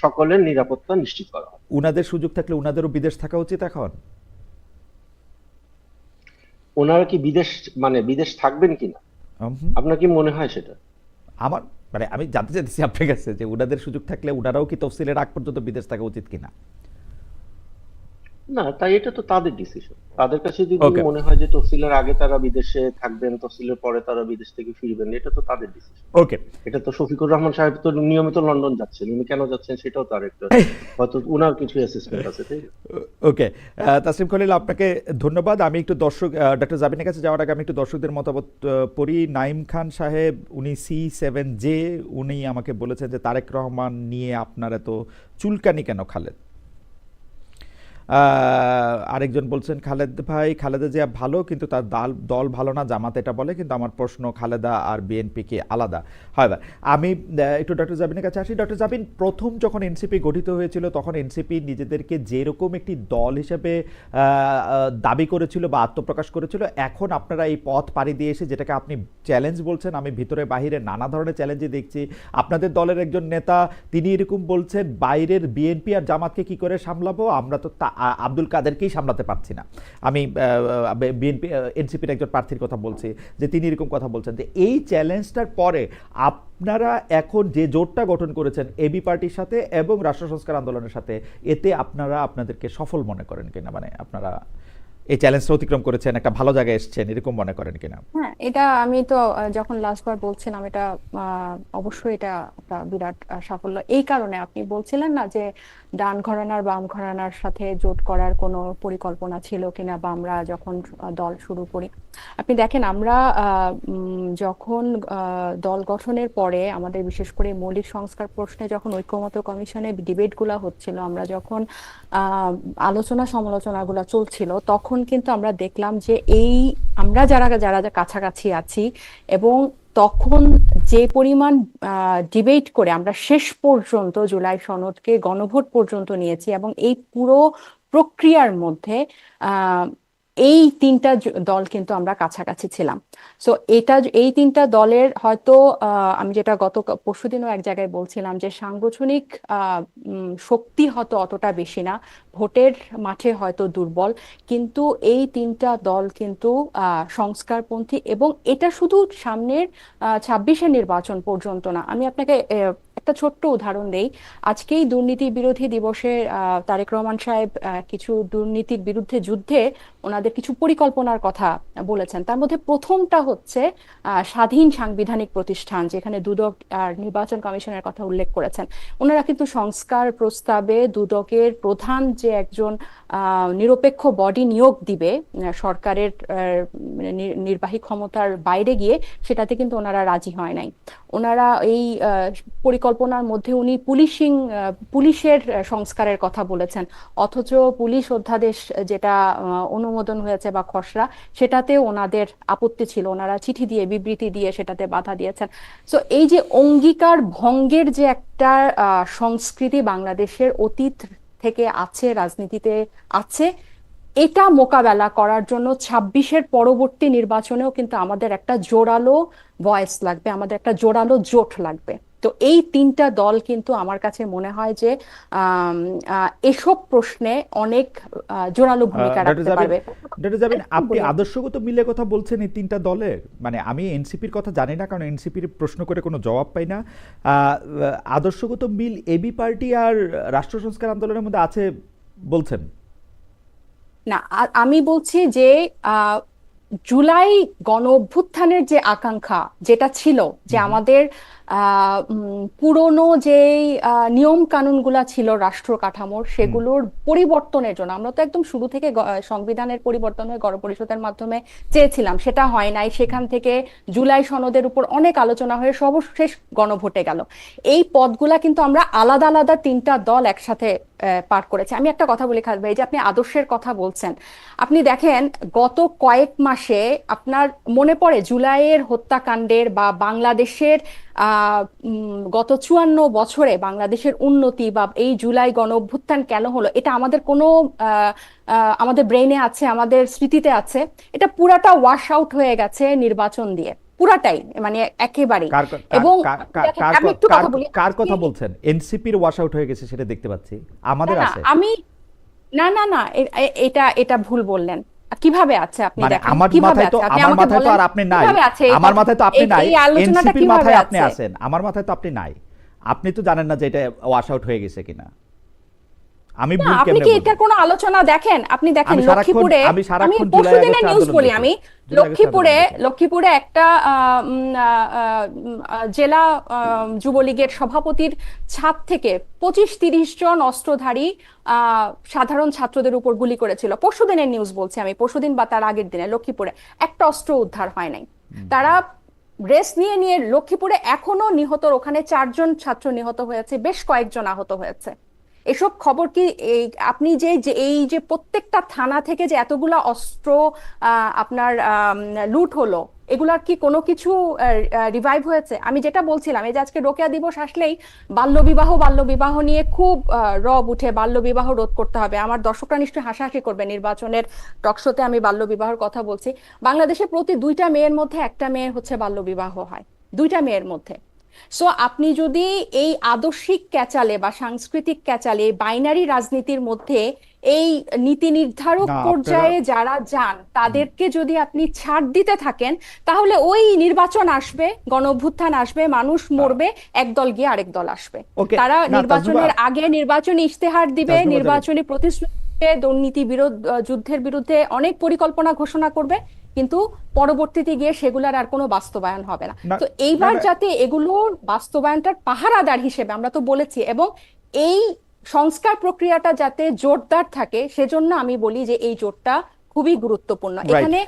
সকলের নিরাপত্তা নিশ্চিত করা হয়। উনাদের সুযোগ থাকলে উনাদেরও বিদেশ থাকা উচিত এখন। ওনারা কি বিদেশ, মানে বিদেশ থাকবেন কিনা, হুম। আপনার কি মনে হয় সেটা? আমার মানে আমি জানতে চাইতেছি আপনার কাছে যে উনাদের সুযোগ থাকলে উনারাও কি তফসিলের আগ পর্যন্ত বিদেশ থাকা উচিত কিনা। না, তাই এটা তো তাদের ডিসিশন। তাদের কাছে যদি ওকে মনে হয় যে তফসিলের আগে তারা বিদেশে থাকবেন, তফসিলের পরে তারা বিদেশ থেকে ফিরবেন, এটা তো তাদের ডিসিশন। ওকে। এটা তো শফিকুর রহমান সাহেব তো নিয়মিত লন্ডন যাচ্ছেন, উনি কেন যাচ্ছেন সেটাও তার একটা, হয়তো উনার কিছু অ্যাসেসমেন্ট আছে, তাই না? ওকে। তাসলিম খলিল, আপনাকে ধন্যবাদ। আমি একটু দর্শক ডক্টর জাবিনের কাছে যাওয়ার আগে আমি একটু দর্শকদের মতামত পড়ি। নাইম খান সাহেব, উনি C7J, উনি আমাকে বলেছেন যে তারেক রহমান নিয়ে আপনার এত চুলকানি কেন খালেদ। আরেকজন বলছেন খালেদ ভাই, খালেদা জিয়া ভালো কিন্তু তার দল ভালো না, জামাত এটা বলে, কিন্তু আমার প্রশ্ন খালেদা আর বিএনপি কি আলাদা হয়? আমি একটু ডক্টর জাবিনের কাছে আসি। ডক্টর জাবিন, প্রথম যখন এনসিপি গঠিত হয়েছিল তখন এনসিপি নিজেদেরকে যেরকম একটি দল হিসেবে দাবি করেছিল বা আত্মপ্রকাশ করেছিল, এখন আপনারা এই পথ পাড়ি দিয়ে এসে যেটাকে আপনি চ্যালেঞ্জ বলছেন, আমি ভিতরে বাহিরে নানা ধরনের চ্যালেঞ্জে দেখছি। আপনাদের দলের একজন নেতা তিনি এরকম বলছেন, বাইরের বিএনপি আর জামাতকে কি করে সামলাবো, আমরা তো আব্দুল কাদেরকেই সামলাতে পারছি না। আমি বিএনপি এনসিপির একজন প্রার্থীর কথা বলছি, যে তিনি এরকম কথা বলছেন। যে এই চ্যালেঞ্জটার পরে আপনারা এখন যে জোটটা গঠন করেছেন এবি পার্টির সাথে এবং রাষ্ট্র সংস্কার আন্দোলনের সাথে, এতে আপনারা আপনাদেরকে সফল মনে করেন কিনা, মানে আপনারা এই চ্যালেঞ্জটা অতিক্রম করেছেন, একটা ভালো জায়গায় এসেছেন, এরকম মনে করেন কিনা? হ্যাঁ, এটা আমি তো যখন লাস্টবার বলছিলাম, এটা অবশ্যই এটা একটা বিরাট সাফল্য। এই কারণে আপনি বলছিলেন না যে ডান ঘরানার বাম ঘরানার সাথে জোট করার কোনো পরিকল্পনা ছিল কিনা, বা আমরা যখন দল শুরু করি, আপনি দেখেন আমরা যখন দল গঠনের পরে আমাদের বিশেষ করে মৌলিক সংস্কার প্রশ্নে যখন ঐকমত্য কমিশনে ডিবেটগুলো হচ্ছিল, আমরা যখন আলোচনা সমালোচনাগুলো চলছিল, তখন কিন্তু আমরা দেখলাম যে এই আমরা যারা যারা কাছাকাছি আছি, এবং তখন যে পরিমাণ ডিবেট করে আমরা শেষ পর্যন্ত জুলাই সনদকে গণভোট পর্যন্ত নিয়েছি, এবং এই পুরো প্রক্রিয়ার মধ্যে আহ এই তিনটা দল কিন্তু আমরা কাছাকাছি ছিলাম। সো এই তিনটা দলের হয়তো আমি যেটা গত পরশুদিনও এক জায়গায় বলছিলাম যে সাংগঠনিক শক্তি হয়তো অতটা বেশি না, ভোটের মাঠে হয়তো দুর্বল, কিন্তু এই তিনটা দল কিন্তু সংস্কারপন্থী, এবং এটা শুধু সামনের 26-এর নির্বাচন পর্যন্ত না। আমি আপনাকে একটা ছোট্ট উদাহরণ দেই। আজকেই দুর্নীতি বিরোধী দিবসে তারেক রহমান সাহেব কিছু দুর্নীতির বিরুদ্ধে যুদ্ধে ওনাদের কিছু পরিকল্পনার কথা বলেছেন। তার মধ্যে প্রথমটা হচ্ছে স্বাধীন সাংবিধানিক প্রতিষ্ঠান, যেখানে দুদক আর নির্বাচন কমিশনের কথা উল্লেখ করেছেন। ওনারা কিন্তু সংস্কার প্রস্তাবে দুদকের প্রধান যে একজন নিরপেক্ষ বডি নিয়োগ দিবে সরকারের নির্বাহী ক্ষমতার বাইরে গিয়ে, সেটাতে কিন্তু ওনারা রাজি হয় নাই। ওনারা এই পরিকল্পনার মধ্যে উনি পুলিশের সংস্কারের কথা বলেছেন, অথচ পুলিশ অধ্যাদেশ যেটা অনুমোদন হয়েছে বা খসড়া, সেটাতে ওনাদের আপত্তি ছিল, ওনারা চিঠি দিয়ে বিবৃতি দিয়ে সেটাতে বাধা দিয়েছেন। সো এই যে অঙ্গীকার ভঙ্গের যে একটা সংস্কৃতি বাংলাদেশের অতীত থেকে আছে, রাজনীতিতে আছে, এটা মোকাবেলা করার জন্য 26-এর পরবর্তী নির্বাচনেও কিন্তু আমাদের একটা জোরালো ভয়েস লাগবে, আমাদের একটা জোরালো জোট লাগবে। তো এই তিনটা দল কিন্তু আমার কাছে মনে হয় যে এসব প্রশ্নে অনেক জোরালো ভূমিকা রাখতে পারবে। ডক্টর জাবিন, আপনি আদর্শগত মিলে কথা বলছেন এই তিনটা দলের, মানে আমি এনসিপির কথা জানি না, কারণ এনসিপির প্রশ্ন করে কোনো জবাব পাই না। আদর্শগত মিল এবি পার্টি আর রাষ্ট্র সংস্কার আন্দোলনের মধ্যে আছে বলছেন? না, আমি বলছি যে আহ, জুলাই গণ অভ্যুত্থানের যে আকাঙ্ক্ষা যেটা ছিল, যে হুম, হুম, আমাদের পুরনো যে নিয়ম কানুনগুলা ছিল রাষ্ট্র কাঠামোর, হুম। সেগুলোর পরিবর্তনের জন্য আমরা তো একদম শুরু থেকে সংবিধানের পরিবর্তন হয়ে গণপরিষদের মাধ্যমে চেয়েছিলাম, সেটা হয় নাই। সেখান থেকে জুলাই সনদের উপর অনেক আলোচনা হয়ে সর্বশেষ গণভোটে গেল। এই পদগুলা কিন্তু আমরা আলাদা আলাদা তিনটা দল একসাথে পার করেছে। আমি একটা কথা বলি খালেদ ভাই, এই যে আপনি আদর্শের কথা বলছেন, আপনি দেখেন গত কয়েক মাসে আপনার মনে পড়ে জুলাইয়ের হত্যাকাণ্ডের বা বাংলাদেশের গত 54 বছরে বাংলাদেশের উন্নতি বা এই জুলাই গণ অভ্যুত্থান কেন হলো, এটা আমাদের কোনো আহ, আমাদের ব্রেইনে আছে, আমাদের স্মৃতিতে আছে? এটা পুরাটা ওয়াশ আউট হয়ে গেছে নির্বাচন দিয়ে, পুরাটাই, মানে একেবারেই। কার কার এবং কার কার দেখেন, কার আমি ক- একটু কার কথা বলি। কার কথা বলছেন? এনসিপির ওয়াশ আউট হয়ে গেছে সেটা দেখতে পাচ্ছি, না আমাদের না, আছে। আমি না না না, এটা এটা ভুল বললেন। কিভাবে আছে আপনি মানে দেখেন, আমার কিভাবে মাথায় তো আছে আপনি আমার আমাকে মাথায় তো বলেন, আর আপনি নাই, কিভাবে আছে এটা? আমার মাথায় তো আপনি নাই, এই আলোচনাটা এনসিপির কিভাবে মাথায় আপনি আছে? আছেন, আমার মাথায় তো আপনি নাই। আপনি তো জানেন না যে এটা ওয়াশ আউট হয়ে গেছে কিনা, আমি না, ভুল আপনি কেমনে কি বলবো? এটার কোনো আলোচনা দেখেন? আপনি দেখেন আমি সারাক্ষণ লক্ষ্মীপুরে, আমি আমি সারাক্ষণ জুলাই পরশুদিনের আগস্টে নিউজ আন্দোলন বলি, দেখি, আমি জুলাই আগস্টে লক্ষ্মীপুরে আন্দোলন দেখি। লক্ষ্মীপুরে একটা জেলা যুবলীগের সভাপতির ছাদ থেকে 25-30 জন অস্ত্রধারী সাধারণ ছাত্রদের উপর গুলি করেছিল। পরশুদিনের নিউজ বলছি আমি, পরশুদিন বা তার আগের দিনে লক্ষ্মীপুরে একটা অস্ত্র উদ্ধার হয় নাই। তারা রেস নিয়ে নিয়ে লক্ষ্মীপুরে এখনো নিহতর, ওখানে 4 জন ছাত্র নিহত হয়েছে, বেশ কয়েকজন আহত হয়েছে। এসব খবর কি এই আপনি যে যে এই যে প্রত্যেকটা থানা থেকে যে এতগুলা অস্ত্র আপনার লুট হলো, এগুলার কি কোনো কিছু রিভাইভ হয়েছে? আমি যেটা বলছিলাম, এই যে আজকে রোকেয়া দিবস আসলেই বাল্যবিবাহ নিয়ে খুব রব উঠে, বাল্যবিবাহ রোধ করতে হবে। আমার দর্শকরা নিশ্চয়ই হাসাহাসি করবে, নির্বাচনের টকশোতে আমি বাল্যবিবাহের কথা বলছি। বাংলাদেশে প্রতি 2টা মেয়ের মধ্যে একটা মেয়ের হচ্ছে বাল্যবিবাহ হয়, 2টা মেয়ের মধ্যে। সো আপনি যদি এই আদর্শিক ক্যাচালে বা সাংস্কৃতিক ক্যাচালে, বাইনারি রাজনীতির মধ্যে এই নীতি নির্ধারক না আপনারা, পর্যায়ে যারা যান, হুম, তাদেরকে যদি আপনি ছাড় দিতে থাকেন, তাহলে ওই নির্বাচন আসবে, গণ অভ্যুত্থান আসবে, মানুষ মরবে, একদল গিয়ে আরেক দল আসবে। ওকে। তারা না তাজনুবা, নির্বাচনের আগে নির্বাচনী ইশতেহার দিবে, তাজনুবা জাবেদ, নির্বাচনী প্রতিশ্রুতি দিবে, দুর্নীতি বিরোধ যুদ্ধের বিরুদ্ধে অনেক পরিকল্পনা ঘোষণা করবে, কিন্তু পরবর্তীতে গিয়ে সেগুলার আর কোনো বাস্তবায়ন হবে না। না তো না এইবার না, যাতে এগুলোর বাস্তবায়নটার পাহারাদার হিসেবে, আমরা তো বলেছি, এবং এই সংস্কার প্রক্রিয়াটা যাতে জোরদার থাকে, সেজন্য আমি বলি যে এই জোটটা খুবই গুরুত্বপূর্ণ রাইট। এখানে।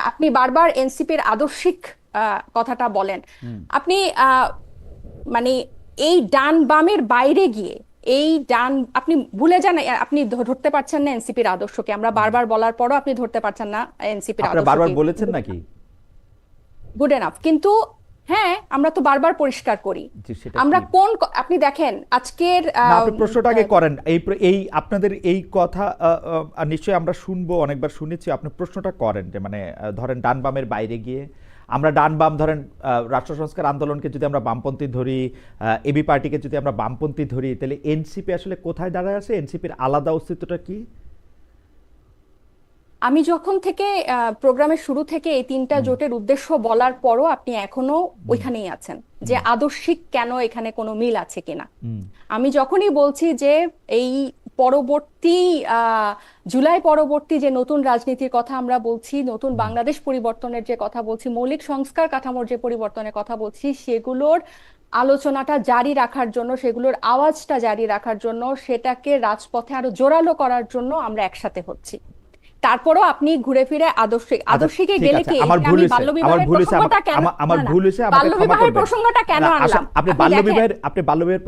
আপনি বারবার এনসিপির আদর্শিক কথাটা বলেন। আপনি মানে এই ডান বামের বাইরে গিয়ে, এই ডান, আপনি ভুলে যান, আপনি ধরতে পারছেন না এনসিপির আদর্শকে, আমরা বারবার বলার পরও আপনি ধরতে পারছেন না এনসিপির আপনারা বারবার আদর্শকে। বলেছেন নাকি? গুড এনাফ, কিন্তু হ্যাঁ, আমরা তো বারবার পরিষ্কার করি। জি, সেটা আমরা কি? আপনি দেখেন আজকের না আপনি প্রশ্নটা আগে করেন, এই আপনাদের এই কথা নিশ্চয়ই আমরা শুনবো, অনেকবার শুনেছি, আপনি প্রশ্নটা করেন যে মানে ধরেন ডান বামের বাইরে গিয়ে, আমরা ডান বাম ধরেন রাষ্ট্র সংস্কার আন্দোলনকে যদি আমরা বামপন্থী ধরি, এবি পার্টিকে যদি আমরা বামপন্থী ধরি, তাহলে এনসিপি আসলে কোথায় দাঁড়ায় আছে? এনসিপির আলাদা অস্তিত্বটা কি? আমি যখন থেকে প্রোগ্রামের শুরু থেকে এই তিনটা জোটের উদ্দেশ্য বলার পরও আপনি এখনো ওইখানেই আছেন, যে আদর্শিক কেন এখানে কোনো মিল আছে কিনা। আমি যখনই বলছি যে এই পরবর্তী জুলাই পরবর্তী যে নতুন রাজনীতির কথা আমরা বলছি, নতুন বাংলাদেশ পরিবর্তনের যে কথা বলছি, মৌলিক সংস্কার কাঠামোর যে পরিবর্তনের কথা বলছি, সেগুলোর আলোচনাটা জারি রাখার জন্য, সেগুলোর আওয়াজটা জারি রাখার জন্য, সেটাকে রাজপথে আরো জোরালো করার জন্য আমরা একসাথে হচ্ছি। তারপরও আপনি ঘুরে ফিরে আদর্শিকে ঠিক গেলে আছে, কি, আমার ভুল আমি হয়েছে, আমার বাল্যবিবাহের ভুল হয়েছে, প্রসঙ্গটা কেন, আমার না না, ভুল হয়েছে, আমাকে ক্ষমা বাল্যবিবাহের করবেন। প্রসঙ্গটা কেন না, আনলাম? আপনি দেখেন, বাল্যবিবাহের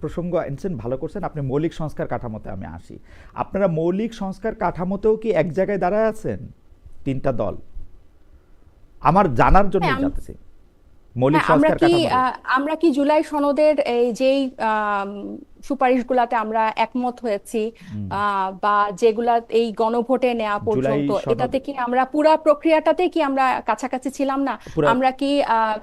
প্রসঙ্গ আনছেন, ভালো করছেন। আপনি মৌলিক সংস্কার কাঠামোতে আমি আসি। আপনারা মৌলিক সংস্কার কাঠামোতেও কি এক জায়গায় দাঁড়ায় আছেন তিনটা দল? আমার জানার জন্য হ্যাঁ, জানতেছি মৌলিক হ্যাঁ, আমরা সংস্কার কি কাঠামোতে। আমরা কি জুলাই সনদের এই যেই সুপারিশগুলাতে আমরা একমত হয়েছি, বা যেগুলা এই গণভোটে নেওয়া জুলাই পর্যন্ত, সনদ এটাতে কি আমরা পুরা প্রক্রিয়াটাতে কি আমরা কাছাকাছি ছিলাম না? পুরা আমরা কি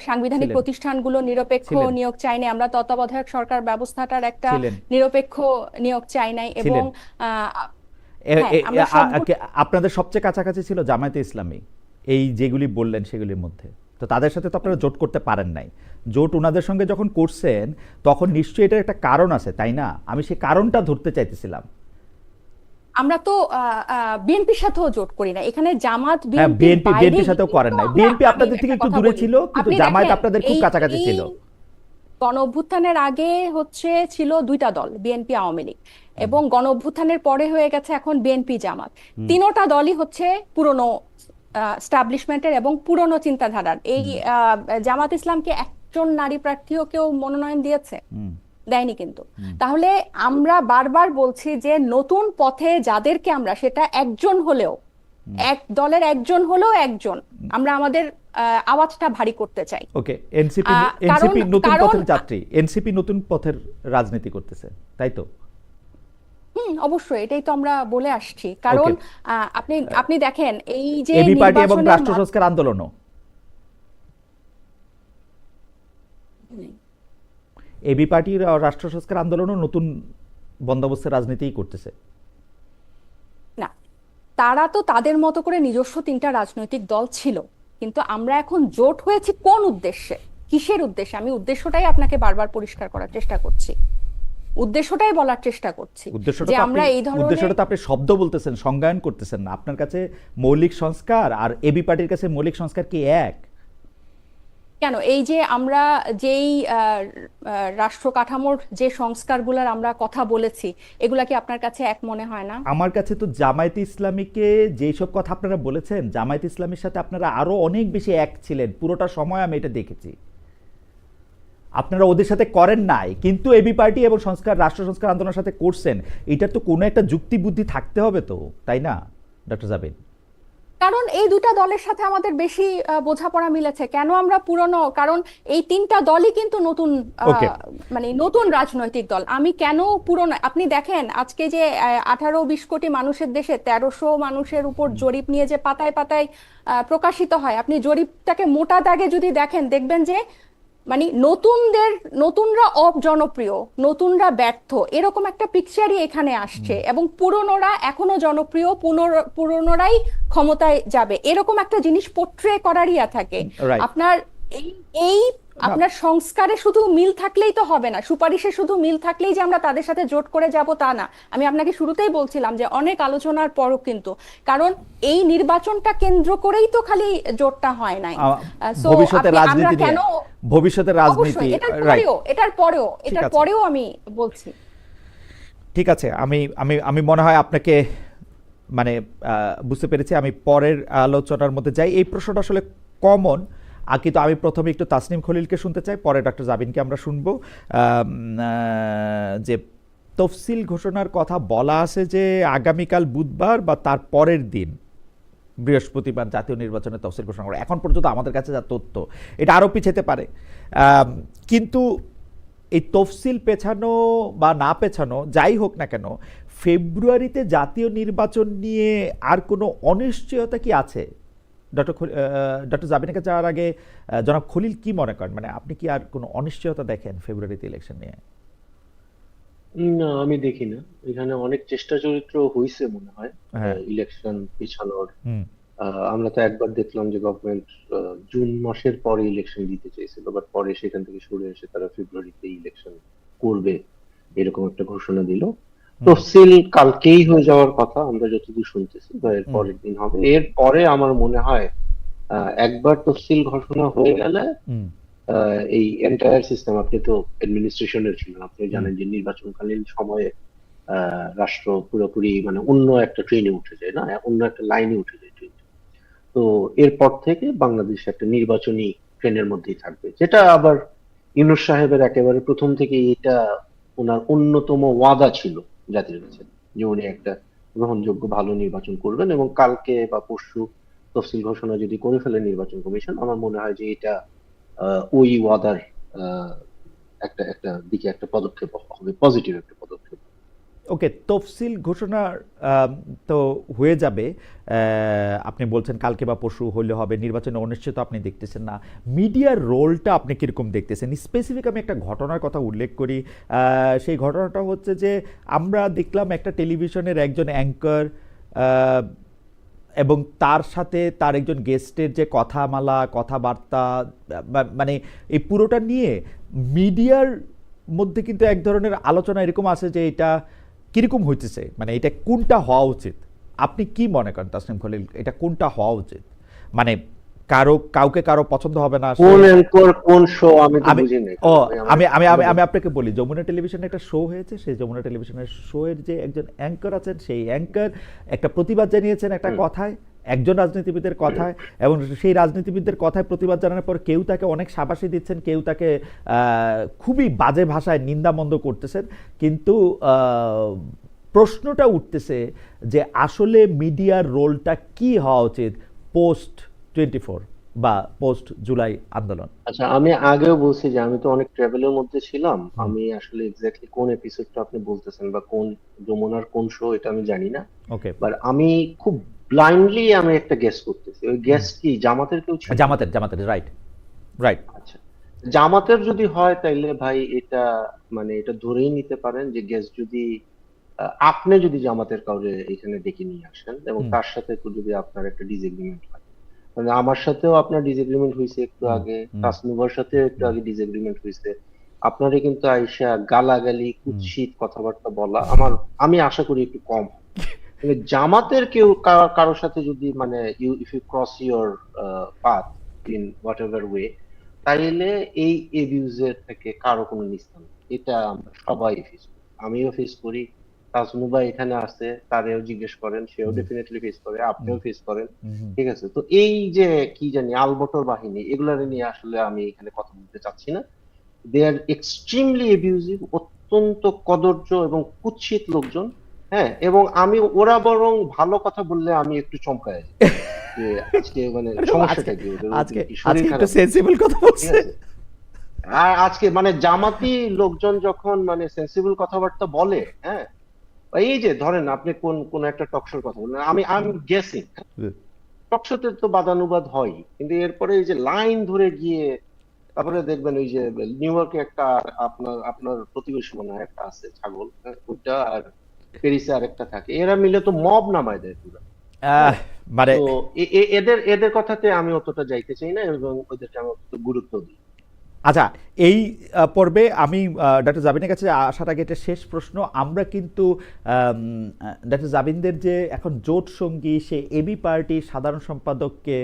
সাংবিধানিক ছিলেন, প্রতিষ্ঠানগুলো নিরপেক্ষ ছিলেন, নিয়োগ চাই নাই? আমরা তত্ত্বাবধায়ক সরকার ব্যবস্থাটার একটা ছিলেন, নিরপেক্ষ নিয়োগ চাই নাই? এবং ছিলেন। হ্যাঁ, আমরা সব আপনাদের সবচেয়ে কাছাকাছি ছিল জামায়াতে ইসলামী, এই যেগুলি বললেন সেগুলির মধ্যে। তো তাদের সাথে তো আপনারা জোট করতে পারেন নাই। জোট ওনাদের সঙ্গে যখন করছেন তখন নিশ্চয়ই এটার একটা কারণ আছে, তাই না? আমি সেই কারণটা ধরতে চাইতেছিলাম। আমরা তো বিএনপির সাথেও জোট করি না, এখানে জামাত হ্যাঁ, বিএনপির বাইরে বিএনপির সাথেও গিয়ে করেন তো নাই, আমরা বিএনপি আমি আপনাদের থেকে একটা একটু কথা দূরে বলি, ছিল, কিন্তু আপনি জামায়াত দেখেন আপনাদের খুব এই কাছাকাছি এই ছিল। গণ অভ্যুত্থানের আগে ছিল দুইটা দল, বিএনপি আওয়ামী লীগ, এবং গণ অভ্যুত্থানের পরে হয়ে গেছে এখন বিএনপি জামাত। তিনোটা দলই হচ্ছে পুরনো স্টাবলিশমেন্টের এবং পুরনো চিন্তাধারার। এই জামাত ইসলামকে একজন নারী প্রার্থীও কেউ মনোনয়ন দিয়েছে? দেয়নি কিন্তু। তাহলে আমরা বারবার বলছি যে নতুন পথে যাদেরকে আমরা, সেটা একজন হলেও, এক দলের একজন হলেও একজন, আমরা আমাদের আওয়াজটা ভারী করতে চাই। ওকে, এনসিপি কারণ এনসিপি নতুন কারণ পথের যাত্রী, এনসিপি নতুন পথের রাজনীতি করতেছে, তাই তো? অবশ্যই এটাই তো আমরা বলে আসছি। কারণ ওকে, আপনি আপনি দেখেন এই যে এবি পার্টি এবং নির্বাচনের রাষ্ট্র সংস্কার আন্দোলনও, এবি পার্টির রাষ্ট্র সংস্কার আন্দোলনও নতুন বন্দোবস্তের রাজনীতিই করতেছে। না, তারা তো তাদের মতো করে নিজস্ব তিনটা রাজনৈতিক দল ছিল, কিন্তু আমরা এখন জোট হয়েছি কোন উদ্দেশ্যে, কিসের উদ্দেশ্যে? আমি উদ্দেশ্যটাই আপনাকে বারবার পরিষ্কার করার চেষ্টা করছি, উদ্দেশ্যটাই বলার চেষ্টা করছি যে আমরা এই ধরনের। উদ্দেশ্যটা তো আপনি শব্দ বলতেছেন, সংজ্ঞায়ন করতেছেন না। আপনার কাছে মৌলিক সংস্কার আর এবি পার্টির কাছে মৌলিক সংস্কার কি এক? কেন, এই যে আমরা যেই রাষ্ট্র কাঠামোর যে সংস্কারগুলোর আমরা কথা বলেছি, এগুলা কি আপনার কাছে এক মনে হয় না? আমার কাছে তো জামায়াতে ইসলামীকে যেই সব কথা আপনারা বলেছেন, জামায়াতে ইসলামীর সাথে আপনারা আরো অনেক বেশি এক ছিলেন, পুরোটা সময় আমি এটা দেখেছি। আপনারা ওদের সাথে করেন নাই, কিন্তু এবি পার্টি এবং রাষ্ট্র সংস্কার আন্দোলনের সাথে করছেন। এটার তো কোনো একটা যুক্তি বুদ্ধি থাকতে হবে তো, তাই না ডক্টর জাবিন? কারণ এই দুটা দলের সাথে আমাদের বেশি বোঝাপড়া মিলেছে। কেন আমরা পুরনো? কারণ এই তিনটা দলই কিন্তু নতুন, ওকে, মানে নতুন রাজনৈতিক দল। আমি কেন পুরনো? আপনি দেখেন আজকে যে 18-20 কোটি মানুষের দেশে 1300 মানুষের উপর জরিপ নিয়ে যে পাতায় পাতায় প্রকাশিত হয়, আপনি জরিপটাকে মোটা দাগে যদি দেখেন, দেখবেন যে মানে নতুনরা অজনপ্রিয়, নতুনরা ব্যর্থ, এরকম একটা পিকচারই এখানে আসছে, এবং পুরনোরা এখনো জনপ্রিয়, পুরনোরাই ক্ষমতায় যাবে, এরকম একটা জিনিস পোট্রে করারই থাকে। রাইট। আপনার এই এই আপনার সংস্কারে শুধু মিল থাকলেই তো হবে না, সুপারিশে শুধু মিল থাকলেই যে আমরা তাদের সাথে জোট করে যাব তা না। আমি আপনাকে শুরুতেই বলছিলাম যে অনেক আলোচনার পরও কিন্তু, কারণ এই নির্বাচনটা কেন্দ্র করেই তো খালি জোটটা হয় নাই। So, ভবিষ্যতের আমরা রাজনীতি কেন নিয়ে, ভবিষ্যতের রাজনীতি, রাইট। এটার পরেও আমি বলছি। ঠিক আছে, আমি আমি আমি মনে হয় আপনাকে মানে বুঝতে পেরেছি। আমি পরের আলোচনার মধ্যে যাই। এই প্রশ্নটা আসলে কমন, কিন্তু আমি প্রথমে একটু তাসনিম খলিলকে শুনতে চাই, পরে ডক্টর জাবিনকে আমরা শুনবো। যে তফসিল ঘোষণার কথা বলা আছে যে আগামীকাল বুধবার বা তার পরের দিন বৃহস্পতিবার জাতীয় নির্বাচনের তফসিল ঘোষণা করে। এখন পর্যন্ত আমাদের কাছে যা তথ্য, এটা আরও পিছাতে পারে, কিন্তু এই তফসিল পেছানো বা না পেছানো যাই হোক না কেন, ফেব্রুয়ারিতে জাতীয় নির্বাচন নিয়ে আর কোনো অনিশ্চয়তা কি আছে? ডক্টর জাবিনের কাছে যাওয়ার আগে জনাব খলিল কি মনে করেন, মানে আপনি কি আর কোনো অনিশ্চয়তা দেখেন ফেব্রুয়ারিতে ইলেকশন নিয়ে? না, আমি দেখি না। এখানে অনেক চেষ্টা চরিত্র হয়েছে মনে হয় হ্যাঁ। ইলেকশন পিছানোর। হুম। আমরা তো একবার দেখলাম যে গভর্নমেন্ট জুন মাসের পরে ইলেকশন দিতে চেয়েছিল, বাট পরে সেখান থেকে সরে এসে তারা ফেব্রুয়ারিতে ইলেকশন করবে এরকম একটা ঘোষণা দিল। তফসিল কালকেই হয়ে যাওয়ার কথা আমরা যতদূর শুনতেছি, বা এর পরের দিন হবে। এর পরে আমার মনে হয় একবার তফসিল ঘোষণা হয়ে গেলে এই এন্টায়ার সিস্টেম, আপনি তো অ্যাডমিনিস্ট্রেশনের ছিলেন, আপনি জানেন যে নির্বাচনকালীন সময়ে রাষ্ট্র পুরোপুরি মানে অন্য একটা ট্রেনে উঠে যায়, না অন্য একটা লাইনে উঠে যায় ট্রেন। তো এরপর থেকে বাংলাদেশ একটা নির্বাচনী ট্রেনের মধ্যেই থাকবে, যেটা আবার ইউনূস সাহেবের একেবারে প্রথম থেকে এটা ওনার অন্যতম ওয়াদা ছিল জাতির কাছে, যে উনি একটা গ্রহণযোগ্য ভালো নির্বাচন করবেন। এবং কালকে বা পরশু তফসিল ঘোষণা যদি করে ফেলে নির্বাচন কমিশন, আমার মনে হয় যে এটা ওই ওয়াদার একটা একটা দিকে একটা পদক্ষেপ হবে, পজিটিভ একটা পদক্ষেপ। ওকে, তফসিল ঘোষণা তো হয়ে যাবে, আপনি বলছেন কালকে বা পরশু হলে হবে। নির্বাচনে অনিশ্চিত আপনি দেখতেছেন না, মিডিয়ার রোলটা আপনি কীরকম দেখতেছেন? স্পেসিফিক আমি একটা ঘটনার কথা উল্লেখ করি। সেই ঘটনাটা হচ্ছে যে আমরা দেখলাম একটা টেলিভিশনের একজন অ্যাঙ্কার এবং তার সাথে তার একজন গেস্টের যে কথাবার্তা, মানে এই পুরোটা নিয়ে মিডিয়ার মধ্যে কিন্তু এক ধরনের আলোচনা এরকম আছে যে এটা কিরকম হইতেছে, মানে এটা কোনটা হওয়া উচিত? আপনি কি মনে করেন তাসনিম খলিল, এটা কোনটা হওয়া উচিত? মানে কাউকে কারো পছন্দ হবে না, কোন অ্যাঙ্কর কোন শো আমি তো আমি বুঝি নাই। ও আমার আমি আমি আমি ভালো আমি আপনাকে বলি, যমুনা টেলিভিশনে একটা শো হয়েছে, সেই যমুনা টেলিভিশনের শো এর যে একজন অ্যাঙ্কর আছেন, সেই অ্যাঙ্কর একটা প্রতিবাদ জানিয়েছেন একটা কথায়, একজন রাজনীতিবিদের কথায়, এবং সেই রাজনীতিবিদদের কথায় প্রতিবাদ জানানোর পর কেউ তাকে অনেক শাবাশি দিচ্ছেন, কেউ তাকে খুবই বাজে ভাষায় নিন্দামন্দ করতেছেন। কিন্তু প্রশ্নটা উঠতেছে যে আসলে মিডিয়ার রোলটা কি হওয়া উচিত পোস্ট 24 বা পোস্ট জুলাই আন্দোলন? আচ্ছা, আমি আগেও বলছি যে আমি তো অনেক ট্রাভেলের মধ্যে ছিলাম, আমি আসলে এক্স্যাক্টলি কোন এপিসোডটা আপনি বলতেছেন বা কোন যমুনার কোন শো এটা আমি জানি না। ওকে, বাট আমি খুব ব্লাইন্ডলি আমি একটা গেস করতেছি, ওই গেস কি জামাতের কেউ ছিল? জামাতের রাইট, রাইট। আচ্ছা, জামাতের যদি হয় তাইলে ভাই এটা মানে এটা ধরেই নিতে পারেন যে গেস যদি আপনি যদি জামাতের কাউরে এখানে ডেকে নিয়ে আসেন এবং তার সাথে একটু যদি আপনার একটা ডিসএগ্রিমেন্ট হয়, মানে আমার সাথেও আপনার ডিসএগ্রিমেন্ট হয়েছে একটু আগে, তাসনুভার সাথে একটু আগে ডিসএগ্রিমেন্ট হয়েছে, আপনারে কিন্তু আইসা গালাগালি কুৎসিত কথাবার্তা বলা আমি আশা করি একটু কম হবে। কিন্তু জামাতের কেউ কারোর সাথে যদি মানে if you cross your path in whatever way, তাইলে এই এবিউজের থেকে কারো কোনো নিস্তার নেই। এটা আমরা সবাই ফেস করি, আমিও ফেস করি, তাজনুবা এখানে আছে তারেও জিজ্ঞেস করেন, সেও ডেফিনেটলি ফেস করে, আপনিও ফেস করেন। ঠিক আছে, তো এই যে কি জানি আলবটর বাহিনী, এগুলা নিয়ে আসলে আমি এখানে কথা বলতে চাচ্ছি না। দে আর এক্সট্রিমলি এবিউজিভ, অত্যন্ত কদর্য এবং কুৎসিত লোকজন। হ্যাঁ, এবং ওরা বরং ভালো কথা বললে আমি একটু চমকায় যাই যে আজকে মানে সমস্যাটা কি, ওদের আজকে কি শরীর একটু খারাপ? সেন্সিবল কথা ঠিক বলছে। আছে, আর আজকে মানে জামাতি লোকজন যখন মানে সেন্সিবল কথাবার্তা বলে, হ্যাঁ, এই যে ধরেন আপনি কোন কোন একটা টকশোর কথা বলেন, আমি গেসিং টকশোতে তো বাদানুবাদ হয়, কিন্তু এরপরে এই যে লাইন ধরে গিয়ে তারপরে দেখবেন ওই যে নিউ ইয়র্কে একটা আপনার আপনার প্রতিবেশী মনে হয় একটা আছে ছাগল, হ্যাঁ, ওইটা, আর প্যারিসে আরেকটা থাকে, এরা মিলে তো মব নামায় দেয় পুরো। আহ, মানে তো এদের এদের কথাতে আমি অতটা যাইতে চাই না এবং ওদেরকে আমি অত গুরুত্ব দিই। আচ্ছা, এই পর্বে আমি ডক্টর জাবিনের কাছে আসার আগে একটা শেষ প্রশ্ন। আমরা কিন্তু ডক্টর জাবিনদের যে এখন জোট সঙ্গী, সে এবি পার্টির সাধারণ সম্পাদককে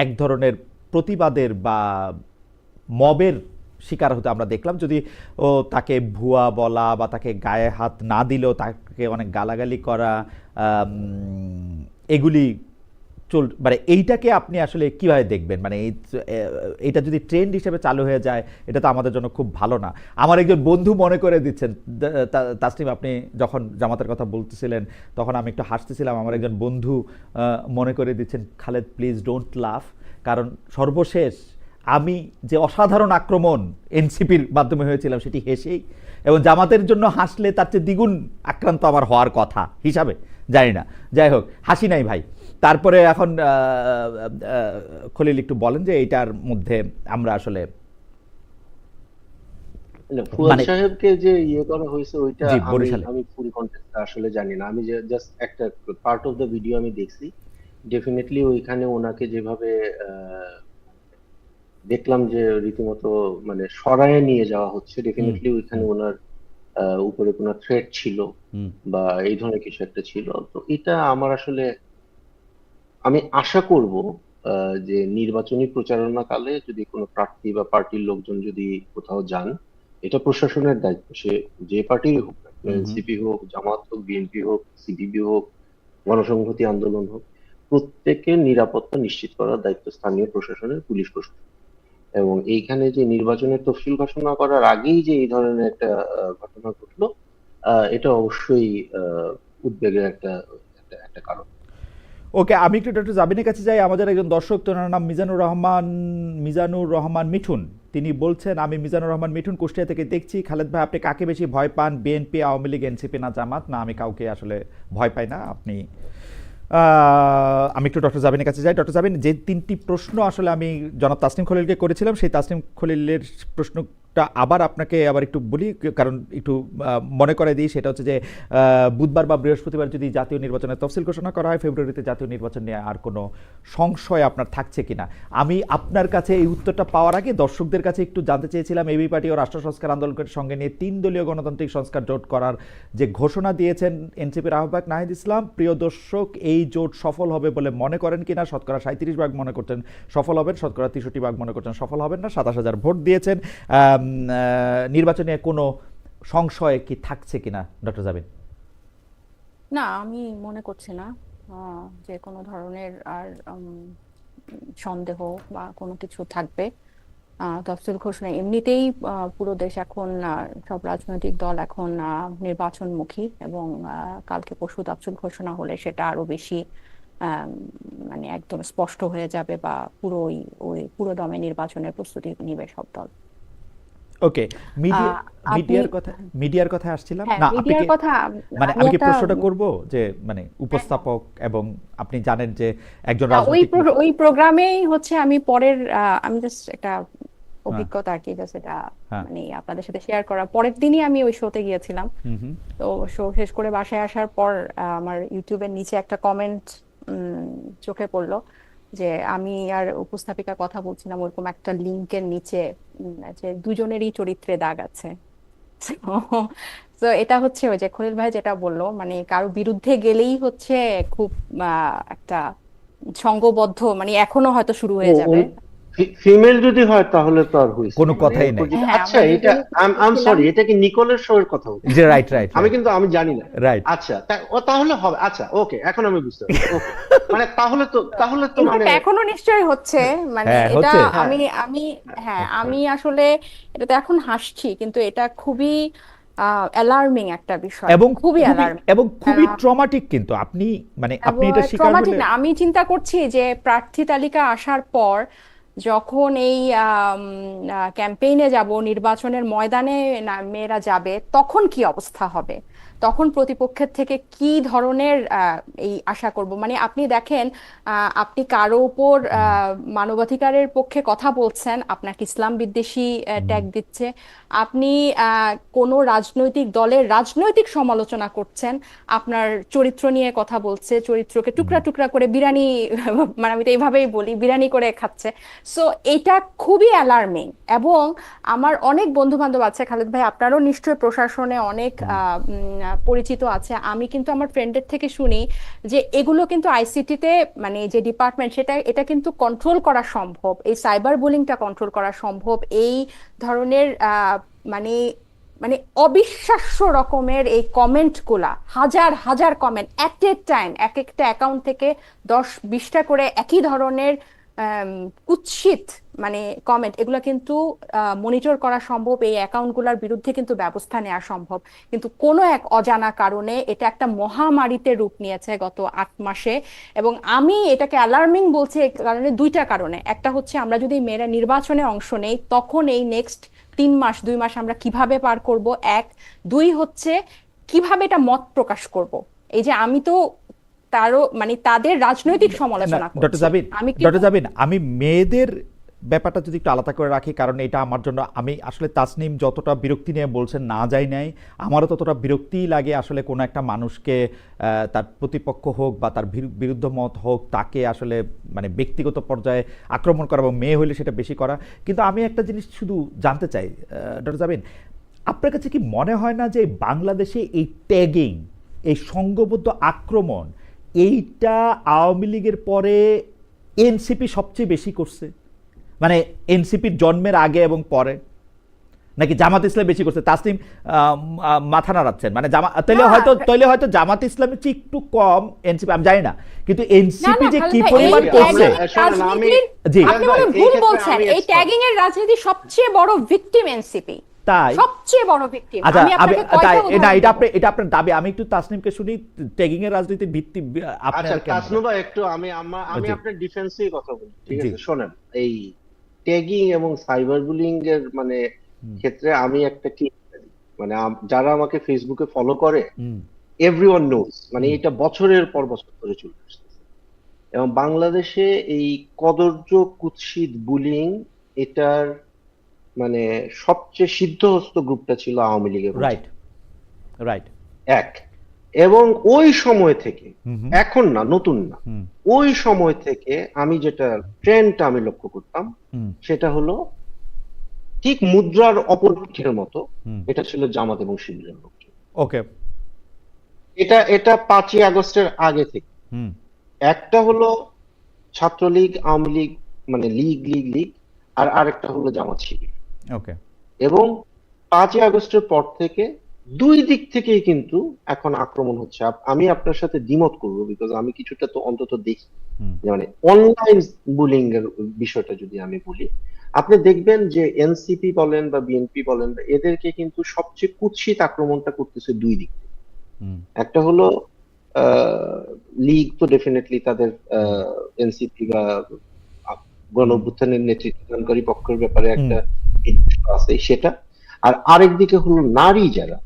এক ধরনের প্রতিবাদের বা মবের শিকার হতে আমরা দেখলাম। যদি ও তাকে ভুয়া বলা বা তাকে গায়ে হাত না দিলেও তাকে অনেক গালাগালি করা, এগুলি মানে এইটাকে আপনি আসলে কিভাবে দেখবেন? মানে এইটা যদি ট্রেন্ড হিসেবে চালু হয়ে যায়, এটা তো আমাদের জন্য খুব ভালো না। আমার একজন বন্ধু মনে করে দিচ্ছেন, তাসনিম আপনি যখন জামাতের কথা বলতেছিলেন তখন আমি একটু হাসতেছিলাম, আমার একজন বন্ধু মনে করে দিচ্ছেন, খালেদ প্লিজ ডোন্ট লাফ, কারণ সর্বশেষ আমি যে অসাধারণ আক্রমণ এনসিপির মাধ্যমে হয়েছিলাম সেটি হেসেই, এবং জামাতের জন্য হাসলে তার চেয়ে দ্বিগুণ আক্রান্ত আমার হওয়ার কথা হিসাবে, জানি না, যাই হোক হাসি নাই ভাই। তারপরে এখন খলিল একটু বলেন যে এইটার মধ্যে আমরা আসলে ফুয়াদ সাহেবকে যে ইয়ে করা হয়েছে ওইটা বরিশালে আমি পুরো কনটেক্সট আসলে জানি না, আমি জাস্ট একটা পার্ট অফ দ্য ভিডিও আমি দেখছি। ডেফিনেটলি ওইখানে ওনাকে যেভাবে দেখলাম যে রীতিমতো মানে সরায়ে নিয়ে যাওয়া হচ্ছে, ডেফিনেটলি ওইখানে ওনার উপরে কোনো থ্রেট ছিল বা এই ধরনের কিছু একটা ছিল। তো এটা আমার আসলে আমি আশা করব যে নির্বাচনী প্রচারণা কালে যদি কোনো প্রার্থী বা পার্টির লোকজন যদি কোথাও যান, এটা প্রশাসনের দায়িত্ব, সে যে পার্টির হোক, এনসিপি হোক, জামাত হোক, বিএনপি হোক, সিপিবি হোক, গণসংহতি আন্দোলন হোক, প্রত্যেকের নিরাপত্তা নিশ্চিত করার দায়িত্ব স্থানীয় প্রশাসনের, পুলিশ প্রশাসন। এবং এইখানে যে নির্বাচনের তফসিল ঘোষণা করার আগেই যে এই ধরনের একটা ঘটনা ঘটলো, এটা অবশ্যই উদ্বেগের একটা একটা কারণ। ওকে, আমি একটু ডক্টর জাবিনের কাছে যাই। আমাদের একজন দর্শক, তার নাম মিজানুর রহমান মিঠুন, তিনি বলছেন, আমি মিজানুর রহমান মিঠুন কুষ্টিয়া থেকে দেখছি। খালেদ ভাই, আপনি কাকে বেশি ভয় পান, বিএনপি, আওয়ামী লীগ, এনসিপি না জামাত? না, আমি কাউকে আসলে ভয় পাই না। আপনি আমি একটু ডক্টর জাবিনের কাছে যাই। ডক্টর জাবিন, যে তিনটি প্রশ্ন আসলে আমি জনাব তাসনিম খলিলকে করেছিলাম, সেই তাসনিম খলিলের প্রশ্ন একটা আবার আপনাকে আবার একটু বলি, কারণ একটু মনে করে দিই, সেটা হচ্ছে যে বুধবার বা বৃহস্পতিবার যদি জাতীয় নির্বাচনের তফসিল ঘোষণা করা হয়, ফেব্রুয়ারিতে জাতীয় নির্বাচন নিয়ে আর কোনো সংশয় আপনার থাকছে কিনা। আমি আপনার কাছে এই উত্তরটা পাওয়ার আগে দর্শকদের কাছে একটু জানতে চেয়েছিলাম, এবি পার্টি ও রাষ্ট্র সংস্কার আন্দোলনের সঙ্গে নিয়ে 3 দলীয় গণতান্ত্রিক সংস্কার জোট করার যে ঘোষণা দিয়েছেন এনসিপির আহ্বায়ক নাহিদ ইসলাম, প্রিয় দর্শক এই জোট সফল হবে বলে মনে করেন কিনা? শতকরা 37% মনে করছেন সফল হবেন, শতকরা 63% মনে করছেন সফল হবেন না, 27,000 ভোট দিয়েছেন। নির্বাচনে কোনো সংশয় কি থাকছে কিনা ডক্টর জাবিন? না, আমি মনে করছি না যে কোনো ধরনের আর সন্দেহ বা কোনো কিছু থাকবে। তফসিল ঘোষণা এমনিতেই পুরো দেশ এখন সব রাজনৈতিক দল এখন নির্বাচনমুখী, এবং কালকে পরশু তফসিল ঘোষণা হলে সেটা আরো বেশি আম, মানে একদম স্পষ্ট হয়ে যাবে, বা পুরোই ওই পুরো দমে নির্বাচনের প্রস্তুতি নিবে সব দল। ওকে, মিডিয়া আপনি মিডিয়ার কথা আসছিলাম হ্যাঁ, না, আপনি মিডিয়ার কি কথা মানে আমি আমি কি একটা প্রশ্নটা করব যে মানে উপস্থাপক, এবং আপনি জানেন যে একজন ওই রাজনৈতিক ওই প্রোগ্রামেই হচ্ছে আমি পরের আমি জাস্ট একটা হ্যাঁ অভিজ্ঞতা আর কি, জাস্ট এটা হ্যাঁ মানে আপনাদের সাথে শেয়ার করা। পরের দিনই আমি ওই শোতে গিয়েছিলাম। হুম হুম তো শো শেষ করে বাসায় আসার পর আমার ইউটিউবের নিচে একটা কমেন্ট চোখে পড়লো, যে আমি আর উপস্থাপিকা কথা বলছিলাম ওরকম একটা লিংকের নিচে যে দুজনেরই চরিত্রে দাগ আছে। তো এটা হচ্ছে ওই যে খলিল ভাই যেটা বললো, মানে কারো বিরুদ্ধে গেলেই হচ্ছে খুব একটা সংঘবদ্ধ, মানে এখনো হয়তো শুরু ও হয়ে যাবে। ফিমেল যদি হয় তাহলে তো আর হয়েছে, কোনো মানে কথাই নাই। অপোজিট। হ্যাঁ, আচ্ছা, আমরা এটা দুজনেই আম ছিলাম। সরি, এটা কি নিকোলের শো এর কথা হচ্ছে? যে রাইট রাইট আমি রাইট কিন্তু আমি জানি না। রাইট। আচ্ছা, তাহলে হবে। আচ্ছা, ওকে, এখন আমি বুঝতে পারছি। ওকে, মানে তাহলে তো মানে ইনফ্যাক্ট এখনো নিশ্চয়ই হচ্ছে, মানে হ্যাঁ এটা হচ্ছে। হ্যাঁ আমি আমি হ্যাঁ, হ্যাঁ আমি আসলে এটাতে এখন হাসছি, কিন্তু এটা খুবই অ্যালার্মিং একটা বিষয়, এবং খুবই খুবই অ্যালার্মিং। এবং খুবই ট্রমাটিক, কিন্তু আপনি মানে আপনি এবং এটা শিকার ট্রমাটিক হলে না, আমি চিন্তা করছি যে প্রার্থী তালিকা আসার পর যখন এই ক্যাম্পেইনে যাব, নির্বাচনের ময়দানে মেয়েরা যাবে, তখন কি অবস্থা হবে, তখন প্রতিপক্ষের থেকে কি ধরনের এই আশা করব। মানে আপনি দেখেন, আপনি কারো উপর মানবাধিকারের পক্ষে কথা বলছেন, আপনাকে ইসলাম বিদ্বেষী ট্যাগ দিচ্ছে, আপনি কোনো রাজনৈতিক দলের রাজনৈতিক সমালোচনা করছেন, আপনার চরিত্র নিয়ে কথা বলছে, চরিত্রকে টুকরা টুকরা করে বিরানি মানে আমি তো এইভাবেই বলি, বিরানি করে খাচ্ছে। সো এটা খুবই অ্যালার্মিং। এবং আমার অনেক বন্ধু বান্ধব আছে, খালেদ ভাই আপনারও নিশ্চয়ই প্রশাসনে অনেক পরিচিত আছে, আমি কিন্তু আমার ফ্রেন্ডের থেকে শুনি যে এগুলো কিন্তু আইসিটিতে, মানে যে ডিপার্টমেন্ট, এটা কিন্তু কন্ট্রোল করা সম্ভব, এই সাইবার বুলিংটা কন্ট্রোল করা সম্ভব, এই ধরনের মানে মানে অবিশ্বাস্য রকমের এই কমেন্ট গুলা, হাজার হাজার কমেন্ট এট এ টাইম, এক একটা অ্যাকাউন্ট থেকে 10-20টা করে একই ধরনের কুৎসিত মানে কমেন্ট, এগুলো কিন্তু মনিটর করা সম্ভব, এই অ্যাকাউন্টগুলোর বিরুদ্ধে কিন্তু ব্যবস্থা নেওয়া সম্ভব। কিন্তু কোনো এক অজানা কারণে এটা একটা মহামারীতে রূপ নিয়েছে গত 8 মাসে। এবং আমি এটাকে অ্যালার্মিং বলছি এই কারণে, দুইটা কারণে। একটা হচ্ছে আমরা যদি মেয়েরা নির্বাচনে অংশ নেই, তখন এই নেক্সট 3 মাস 2 মাস আমরা কিভাবে পার করব, এক। দুই হচ্ছে কিভাবে এটা মত প্রকাশ করব। এই যে আমি তো তারও মানে তাদের রাজনৈতিক না সমালোচনা ডক্টর করছি, জাবিন, আমি ডক্টর কিন্তু জাবিন, আমি মেয়েদের ব্যাপারটা যদি একটু আলাদা করে রাখি, কারণ এটা আমার জন্য, আমি আসলে তাসনিম যতটা বিরক্তি নিয়ে বলছেন না যাই নাই, আমারও ততটা বিরক্তিই লাগে আসলে কোনো একটা মানুষকে তার প্রতিপক্ষ হোক বা তার বিরুদ্ধ মত হোক, তাকে আসলে মানে ব্যক্তিগত পর্যায়ে আক্রমণ করা, এবং মেয়ে হলে সেটা বেশি করা। কিন্তু আমি একটা জিনিস শুধু জানতে চাই ডক্টর জাবিন, আপনার কাছে কি মনে হয় না যে বাংলাদেশে এই ট্যাগিং, এই সংঘবদ্ধ আক্রমণ, এইটা আওয়ামী লীগের পরে এনসিপি সবচেয়ে বেশি করছে? মানে এনসিপির জন্মের আগে এবং পরে, নাকি জামাত ইসলাম বেশি করছে? তাসনিম মাথা নাড়াচ্ছেন, মানে তাইলে হয়তো জামাত ইসলামের চেয়ে একটু কম এনসিপি, আমি জানি না, কিন্তু না এনসিপি না যে খালেদ কি ভাই, এই পরিমাণ করছে। শোনেন, রাজনীতির জি আপনি ভাই, মনে এই ভুল ক্ষেত্রে বলছেন, আমি এই expert। ট্যাগিং এর রাজনীতি সবচেয়ে বড় ভিকটিম এনসিপি, তাই? সবচেয়ে বড় ভিকটিম। আচ্ছা, আমি আপনাকে কয়টা তাই না, উদাহরণ দেব। এটা আপনার দাবি। আমি একটু তাসনিমকে শুনি, ট্যাগিং এর রাজনীতির ভিত্তি আচ্ছা, আপনার কেন মনে তাসনুবা, হয়? একটু আমি জি আপনার ডিফেন্সেই কথা বলি, ঠিক জি আছে? শোনেন, এই ট্যাগিং এবং সাইবার বুলিং এর মানে হুম ক্ষেত্রে আমি একটা কি, মানে যারা আমাকে ফেসবুকে ফলো করে, হুম এভরিওয়ান নোজ, মানে হুম এটা বছরের পর বছর ধরে চলে আসতেছে। এবং বাংলাদেশে এই কদর্য কুৎসিত বুলিং, এটার মানে সবচেয়ে সিদ্ধহস্ত গ্রুপটা ছিল আওয়ামী লীগ এবং রাইট, রাইট। এক। এবং ওই সময় থেকে, হুম হুম এখন না, নতুন না, হুম ওই সময় থেকে আমি যেটা ট্রেন্ডটা আমি লক্ষ্য করতাম, হুম সেটা হলো ঠিক মুদ্রার অপর পিঠের মতো হুম। এটা ছিল জামাত এবং শিবিরের লোকজন। ওকে। এটা এটা 5ই আগস্টের আগে থেকে। হুম একটা হলো ছাত্রলীগ, আওয়ামী লীগ, মানে লীগ লীগ লীগ, আর আরেকটা হলো জামাত শিবির। ওকে। এবং 5ই আগস্টের পর থেকে দুই দিক থেকেই কিন্তু এখন আক্রমণ হচ্ছে। আমি আপনার সাথে দ্বিমত করবো, বিকজ আমি কিছুটা তো অন্তত দেখি। হুম মানে অনলাইন বুলিং এর বিষয়টা যদি আমি বলি, আপনি দেখবেন যে এনসিপি বলেন বা বিএনপি বলেন, বা এদেরকে কিন্তু সবচেয়ে কুৎসিত আক্রমণটা করতেছে দুই দিক থেকে। হুম একটা হলো লীগ, তো ডেফিনেটলি তাদের হুম এনসিপি বা গণ হুম অভ্যুত্থানের নেতৃত্বদানকারী পক্ষের ব্যাপারে হুম। একটা বিদ্বেষ আছে সেটা। আর আরেক দিকে হলো নারী যারা,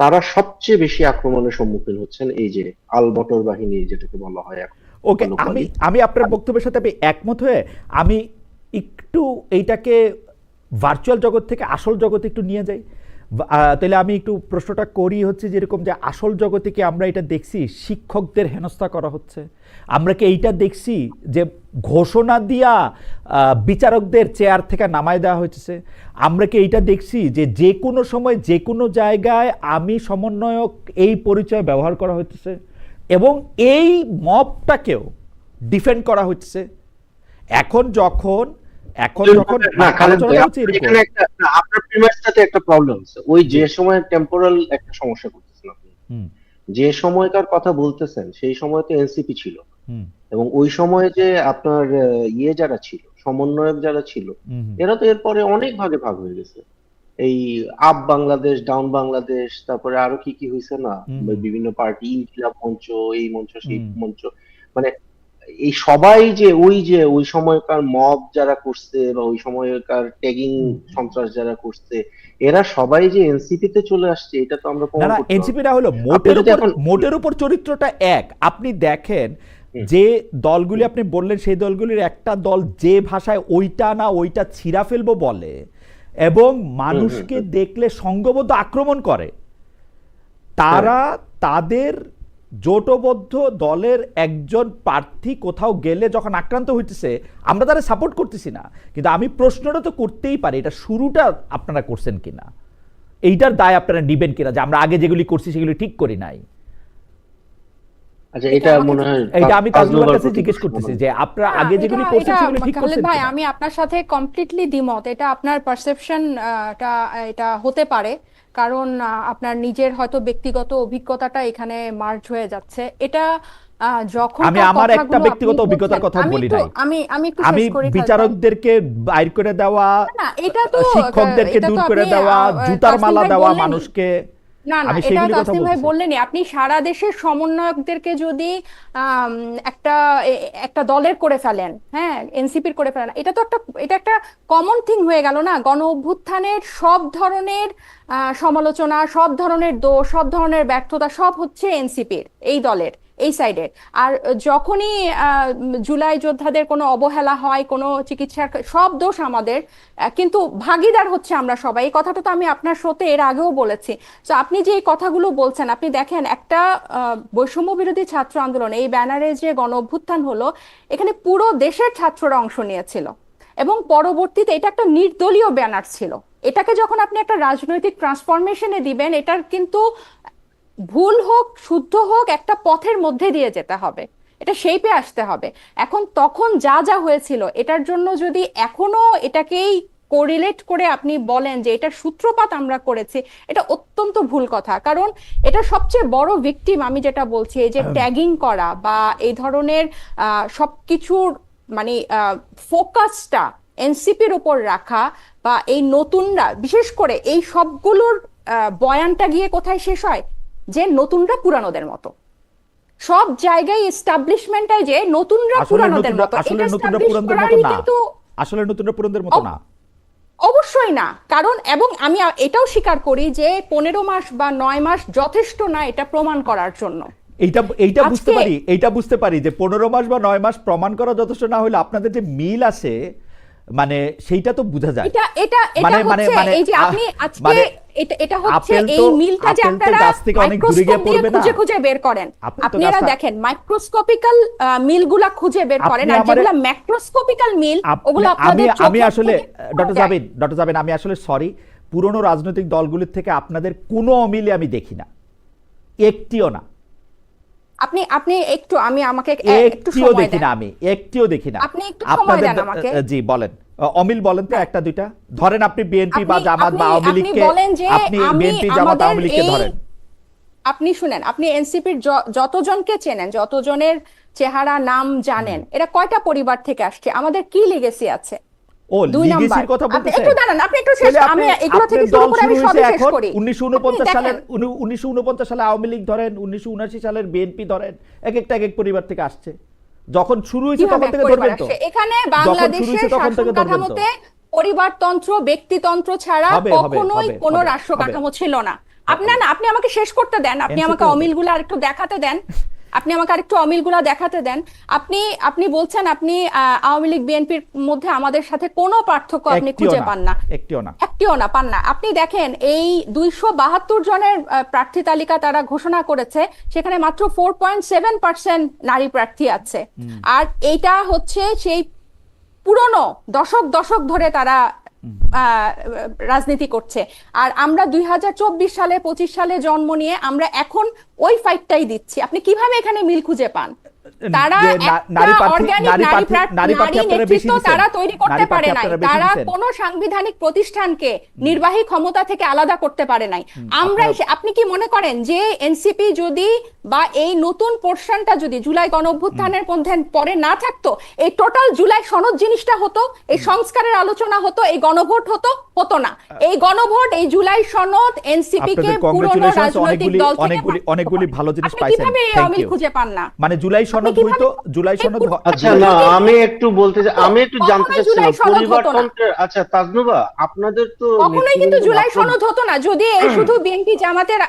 তারা সবচেয়ে বেশি আক্রমণের সম্মুখীন হচ্ছেন, এই যে আলবটর বাহিনী যেটাকে বলা হয় এখন ওকে, আমি লোকালি। আমি আপনার বক্তব্যের সাথে আমি একমত হয়ে আমি একটু এইটাকে ভার্চুয়াল জগৎ থেকে আসল জগতে একটু নিয়ে যাই। তাহলে আমি একটু প্রশ্নটা করি হচ্ছে যেরকম যে আসল জগতে কি আমরা এটা দেখছি শিক্ষকদের হেনস্থা করা হচ্ছে? আমরা কি এইটা দেখছি যে ঘোষণা দিয়া বিচারকদের চেয়ার থেকে নামায় দেওয়া হয়েছে? আমরা কি এইটা দেখছি যে যে কোনো সময় যে কোনো জায়গায় আমি সমন্বয়ক এই পরিচয় ব্যবহার করা হচ্ছে এবং এই মবটাকেও ডিফেন্ড করা হচ্ছে? এখন যখন না খালেদ ভাই, আলোচনাটা হচ্ছে এরকম। এখানে একটা না, আপনার প্রিমাইসটাতে একটা প্রবলেম আছে। ওই যে সময় টেম্পোরাল একটা সমস্যা করতেছেন আপনি। হুম যে সময়কার কথা বলতেছেন সেই সময় তো এনসিপি ছিল, হুম এবং ওই সময়ে যে আপনার ইয়ে যারা ছিল, সমন্বয়ক যারা ছিল, হুম এরা তো এরপরে অনেক ভাগে ভাগ হয়ে গেছে। এই আপ বাংলাদেশ, ডাউন বাংলাদেশ, তারপরে আরো কি কি হয়েছে না, হুম বিভিন্ন পার্টি, ইনকিলাব মঞ্চ, এই মঞ্চ সেই হুম মঞ্চ, মানে এই সবাই যে ওই সময়কার মব যারা করছে বা ওই সময়কার ট্যাগিং হুম। সন্ত্রাস যারা করছে, এরা সবাই যে এনসিপি তে চলে আসছে, এটা তো আমরা না প্রমাণ না, করতে পারবো। এনসিপিটা হলো আপনি যদি এখন মোটের উপর চরিত্রটা এক। আপনি দেখেন হুম, যে দলগুলি আপনি বললেন সেই দলগুলির একটা দল যে ভাষায় ওইটা না ওইটা ছিঁড়া ফেলবো বলে এবং হুম, হুম, মানুষকে হুম, দেখলে সংঘবদ্ধ আক্রমণ করে, হ্যাঁ, তারা তাদের জোটবদ্ধ দলের একজন প্রার্থী কোথাও গেলে যখন আক্রান্ত হইতেছে আমরা তারা সাপোর্ট করতেছি না, কিন্তু আমি প্রশ্নটা তো করতেই পারি এটা শুরুটা আপনারা করছেন কিনা, এইটার দায় আপনারা নিবেন কিনা যে আমরা আগে যেগুলি করছি সেগুলি ঠিক করি নাই। আচ্ছা, এটা এটা আমাকে মনে হয় এইটা আমি কাজগুলোর কাছে প্রতি জিজ্ঞেস প্রশ্ন করতেছি মনে যে হয়। আপনারা না, আগে এটা যেগুলি করছেন এটা সেগুলি ঠিক খালেদ করছেন ভাই, কিনা। আমি আপনার সাথে কমপ্লিটলি দ্বিমত। এটা আপনার পারসেপশন, এটা এটা হতে পারে, কারণ আপনার নিজের হয়তো ব্যক্তিগত অভিজ্ঞতাটা এখানে মার্জ হয়ে যাচ্ছে। এটা আমি যখনকার আমার একটা কথাগুলো আপনি ব্যক্তিগত বলছেন, অভিজ্ঞতার কথা আমি বলি একটু নাই। আমি একটু আমি শেষ করি খালেদ ভাই। বিচারকদেরকে বাইর করে দেওয়া, না, এটা তো শিক্ষকদেরকে এটা তো দূর করে আপনি দেওয়া, জুতার তাসনিম মালা ভাই দেওয়া বললেনই। মানুষকে, না না, আমি এটা সেগুলি কথা তাসনিম ভাই বলতেছি। বললেনই। আপনি সারা দেশের সমন্বয়কদেরকে যদি আম, একটা একটা দলের করে ফেলেন, হ্যাঁ, এনসিপির করে ফেলেন, এটা একটা কমন থিং হয়ে গেল না। গণ অভ্যুত্থানের সব ধরনের সমালোচনা, সব ধরনের দোষ, সব ধরনের ব্যর্থতা সব হচ্ছে এনসিপির, এই দলের, এই সাইডের। আর যখনই জুলাই যোদ্ধাদের কোনো অবহেলা হয়, কোনো চিকিৎসার, সব দোষ আমাদের। কিন্তু ভাগীদার হচ্ছে আমরা সবাই। এই কথাটা তো আমি আপনার শোতে এর আগেও বলেছি। তো আপনি যে এই কথাগুলো বলছেন, আপনি দেখেন একটা বৈষম্য বিরোধী ছাত্র আন্দোলন, এই ব্যানারে যে গণ অভ্যুত্থান হলো, এখানে পুরো দেশের ছাত্ররা অংশ নিয়েছিল এবং পরবর্তীতে এটা একটা নির্দলীয় ব্যানার ছিল। এটাকে যখন আপনি একটা রাজনৈতিক ট্রান্সফরমেশনে দিবেন, এটার কিন্তু ভুল হোক শুদ্ধ হোক একটা পথের মধ্যে দিয়ে যেতে হবে, এটা শেপে আসতে হবে। এখন তখন যা যা হয়েছিল, এটার জন্য যদি এখনো এটাকেই কোরিলেট করে আপনি বলেন যে এটার সূত্রপাত আমরা করেছি, এটা অত্যন্ত ভুল কথা। কারণ এটা সবচেয়ে বড় ভিকটিম, আমি যেটা বলছি, এই যে ট্যাগিং করা বা এই ধরনের সবকিছুর মানে ফোকাসটা এনসিপির উপর রাখা, বা এই নতুনরা বিশেষ করে এই সবগুলোর বয়ানটা গিয়ে কোথায় শেষ হয়, যে নতুনরা পুরানোদের মতো। সব জায়গায় এস্টাবলিশমেন্টে যে নতুনরা পুরানোদের মতো, আসলে এটা নতুনরা এস্টাবলিশ পুরানদের মতো করারই না, কিন্তু আসলে নতুনরা পুরানদের মতো না। অবশ্যই না। কারণ এবং আমি এটাও স্বীকার করি যে 15 মাস বা 9 মাস যথেষ্ট না এটা প্রমাণ করার জন্য। এইটা আজকে এইটা বুঝতে পারি যে 15 মাস বা 9 মাস প্রমাণ করা যথেষ্ট না হলে আপনাদের যে মিল আছে মানে সেইটা তো বোঝা যায়। এটা এটা এটা হচ্ছে এই যে আপনি আজকে এটা হচ্ছে এই মিলটা যে আপনারা গাছ থেকে অনেক দূরে গিয়ে পড়বে না, খুঁজে খুঁজে বের করেন। আপনারা দেখেন মাইক্রোস্কোপিক্যাল মিলগুলা খুঁজে বের করেন, আর যেগুলা ম্যাক্রোস্কোপিক্যাল মিল ওগুলো আপনাদের আমি আসলে ডক্টর জাবিন আমি আসলে সরি, পুরনো রাজনৈতিক দলগুলির থেকে আপনাদের কোনো অমিলে আমি দেখি না, একটিও না। আপনি একটু আমাকে একটু একটিও সময় দেখি দেন। না, আমি একটিও দেখি না। আপনি একটু সময় দেন আমাকে। জি বলেন, অমিল বলেন তো একটা দুইটা ধরেন, আপনি বিএনপি বা জামাত বা আওয়ামী লীগকে, আপনি বিএনপি জামাত আওয়ামী লীগকে ধরেন। আপনি শুনেন, আপনি এনসিপির যতজনকে চেনেন, যতজনের চেহারা নাম জানেন, এরা কয়টা পরিবার থেকে আসছে, আমাদের কি লিগেসি আছে? ও দুই নাম্বার, লিগেসির কথা আপনি বলতেছেন? একটু দাঁড়ান, আপনি একটু শেষ, আমি এগুলো থেকে শুরু করে আমি সবই শেষ করি। 1949 সালের 1949 সালে আওয়ামী লীগ ধরেন, 1979 সালের বিএনপি ধরেন, এক এক পরিবার থেকে আসছে। যখন শুরু হয়েছে তখন থেকে ধরবেন তো। এখানে বাংলাদেশের শাসন কাঠামোতে পরিবারতন্ত্র, ব্যক্তিতন্ত্র ছাড়া কখনোই কোনো রাষ্ট্র কাঠামো ছিল না। আপনি আমাকে শেষ করতে দেন, আপনি আমাকে অমিলগুলো আরেকটু দেখাতে দেন, আপনি বলছেন আপনি আওয়ামী লীগ বিএনপির মধ্যে আমাদের সাথে কোনো পার্থক্য আপনি খুঁজে পান না, একটিও না পান না। আপনি দেখেন এই 272 জনের প্রার্থী তালিকা তারা ঘোষণা করেছে, সেখানে মাত্র 4.7% নারী প্রার্থী আছে। আর এইটা হচ্ছে সেই পুরনো দশক ধরে তারা রাজনীতি করছে। আর আমরা 2024 সালে 25 সালে জন্ম নিয়ে আমরা এখন ওই ফাইটটাই দিচ্ছি। আপনি কিভাবে এখানে মিল খুঁজে পান? তারা নারী নেতৃত্ব তারা তৈরি করতে পারে নাই, তারা কোন সাংবিধানিক প্রতিষ্ঠানকে নির্বাহী ক্ষমতা থেকে আলাদা করতে পারে নাই। আমরা আপনি কি মনে করেন যে এনসিপি যদি বা এই নতুন পোর্শনটা যদি জুলাই গণঅভ্যুত্থানের পরে না থাকতো, এই টোটাল জুলাই সনদ জিনিসটা হতো, এই সংস্কারের আলোচনা হতো, এই গণভোট হতো না। এই গণভোট, এই জুলাই সনদ এনসিপি কে পুরনো রাজনৈতিক দল থেকে অনেকগুলি ভালো জিনিস আপনি পাইছেন। কিভাবে এই অমিল খুঁজে পান না? মানে জুলাই সনদ হইতো, জুলাই সনদ। আচ্ছা না, আমি একটু জানতে চাচ্ছিলাম পরিবারতন্ত্রের। আচ্ছা তাজনুবা, আপনাদের তো কখনোই কিন্তু জুলাই সনদ হতো না যদি এই শুধু বিএনপি জামাতের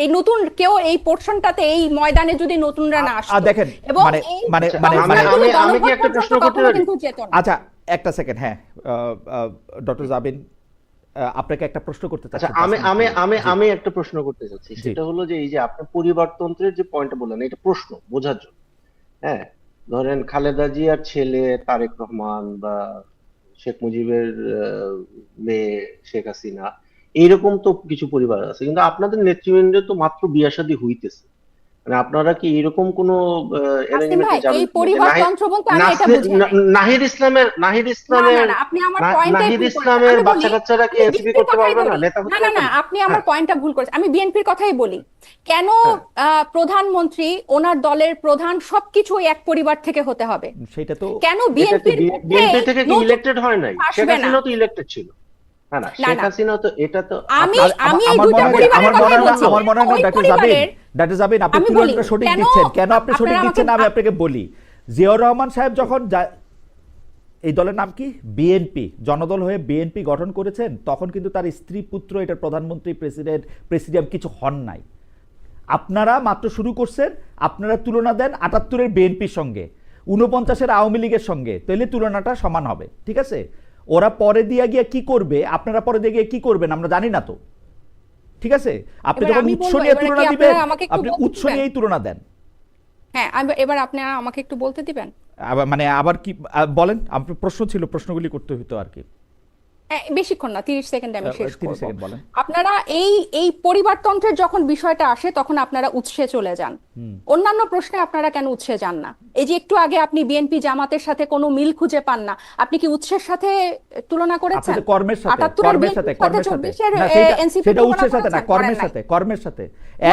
এই নতুন কেউ এই পোর্শনটাতে, এই ময়দানে যদি নতুনরা না আসতো। দেখেন এবং আমি কি একটা প্রশ্ন করতে পারি? আচ্ছা একটা সেকেন্ড, হ্যাঁ ডক্টর জাবিন আপনাকে একটা প্রশ্ন করতে চাচ্ছি। আমি একটা প্রশ্ন করতে চাচ্ছি, সেটা হলো যে এই যে আপনি পরিবারতন্ত্রের যে পয়েন্টটা বললেন, এটা প্রশ্ন বোঝার জন্য। হ্যাঁ, ধরেন খালেদা জিয়ার ছেলে তারেক রহমান বা শেখ মুজিবের মেয়ে শেখ হাসিনা, এইরকম তো কিছু পরিবার আছে, কিন্তু আপনাদের নেতৃবৃন্দের তো মাত্র বিয়ে শাদী হইতেছে। মানে আপনারা কি এরকম কোন অ্যারেঞ্জমেন্টে যাবেন? এই পরিবারতন্ত্র বলতে আমি এটা বুঝি না। নাহিদ ইসলামের বাচ্চা কাচ্চারা কি এনসিপি করতে পারবে না? নেতা হতে পারবে না, আপনি আমার পয়েন্টটা ভুল করেছেন। আমি বিএনপির কথাই বলি। কেন প্রধানমন্ত্রী, ওনার দলের প্রধান সবকিছু এক পরিবার থেকে হতে হবে? সেটা তো কেন বিএনপি থেকে কি ইলেক্টেড হয় নাই? শেখ হাসিনা তো ইলেক্টেড ছিল। না শেখ হাসিনা তো, এটা তো আমি এই দুটো পরিবারের কথা বলছি। আমার মনে হয় ডক্টর জাবিন আপনি তুলনাটা সঠিক দিচ্ছেন। কেন আপনি সঠিক দিচ্ছেন আমি আপনাকে বলি। জিয়াউর রহমান সাহেব যখন এই দলের নাম কি, বিএনপি, জনদল হয়ে বিএনপি গঠন করেছেন, তখন কিন্তু তার স্ত্রী পুত্র এটার প্রধানমন্ত্রী, প্রেসিডেন্ট কিছু হন নাই। আপনারা মাত্র শুরু করছেন, আপনারা তুলনা দেন 78-এর বিএনপির সঙ্গে, 49-এর আওয়ামী লীগের সঙ্গে, তাহলে তুলনাটা সমান হবে। ঠিক আছে, ওরা পরে দিয়ে গিয়ে কি করবে, আপনারা পরে দিয়ে গিয়ে কি করবেন আমরা জানি না তো। ঠিক আছে, আপনি যখন উৎস নিয়ে তুলনা দিবেন, আপনি উৎস নিয়েই তুলনা দেন। হ্যাঁ, এবার আপনি আমাকে একটু বলতে দিবেন। মানে আবার কি বলেন? আপনার প্রশ্ন ছিল, প্রশ্নগুলি করতে হতো আর কি। বেশিক্ষণ না, 30 সেকেন্ডে আমি শেষ করব। আপনারা এই পরিবারতন্ত্রের যখন বিষয়টা আসে তখন আপনারা উৎসে চলে যান, অন্যান্য প্রশ্নে আপনারা কেন উৎসে যান না? এই যে একটু আগে আপনি বিএনপি জামাতের সাথে কোনো মিল খুঁজে পান না, আপনি কি উৎসের সাথে তুলনা করেছেন? কর্মের সাথে, সেটা উৎসের সাথে না, কর্মের সাথে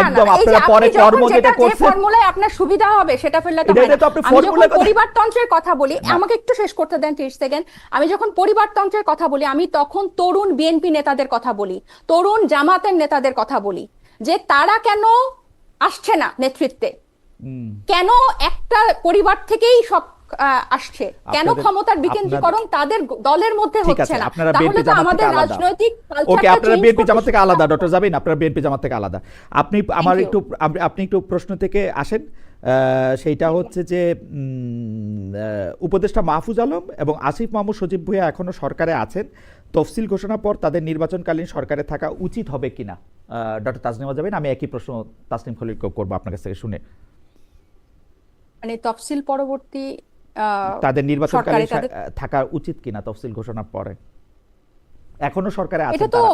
একদম। আপনারা পরে কর্ম যেটা করছেন, যে ফর্মুলায় আপনার সুবিধা হবে সেটা ফেললে তো হয় না। আমি যখন পরিবারতন্ত্রের কথা বলি, আমাকে একটু শেষ করতে দেন 30 সেকেন্ড। আমি যখন পরিবারতন্ত্রের কথা বলি, আমি তখন তরুণ বিএনপি নেতাদের কথা বলি, তরুণ জামাতের নেতাদের কথা বলি, যে তারা কেন আসছে না নেতৃত্বে, কেন একটা পরিবার থেকেই সব আসছে, কেন ক্ষমতার বিকেন্দ্রীকরণ তাদের দলের মধ্যে হচ্ছে না? তাহলে তো আমাদের রাজনৈতিক ওকে, আপনারা বিএনপি জামাত থেকে আলাদা, ডক্টর জাবিন আপনারা বিএনপি জামাত থেকে আলাদা। আপনি একটু প্রশ্ন থেকে আসেন। সেইটা হচ্ছে যে উপদেষ্টা মাহফুজ আলম এবং আসিফ মাহমুদ সজীব ভুঁইয়া এখনো সরকারে আছেন, তফসিল ঘোষণার পর তাদের নির্বাচনকালীন সরকারে থাকা উচিত হবে কিনা। ডক্টর তাসনিমা জাবিন, আমি একই প্রশ্ন তাসনিম খলিলকে করবো আপনার কাছ থেকে শুনে। মানে তফসিল পরবর্তী তাদের নির্বাচনকালীন সরকারে তাদের, থাকা উচিত কিনা তফসিল ঘোষণার পরে, এখনো সরকারে এটা আছেন তো, তারা,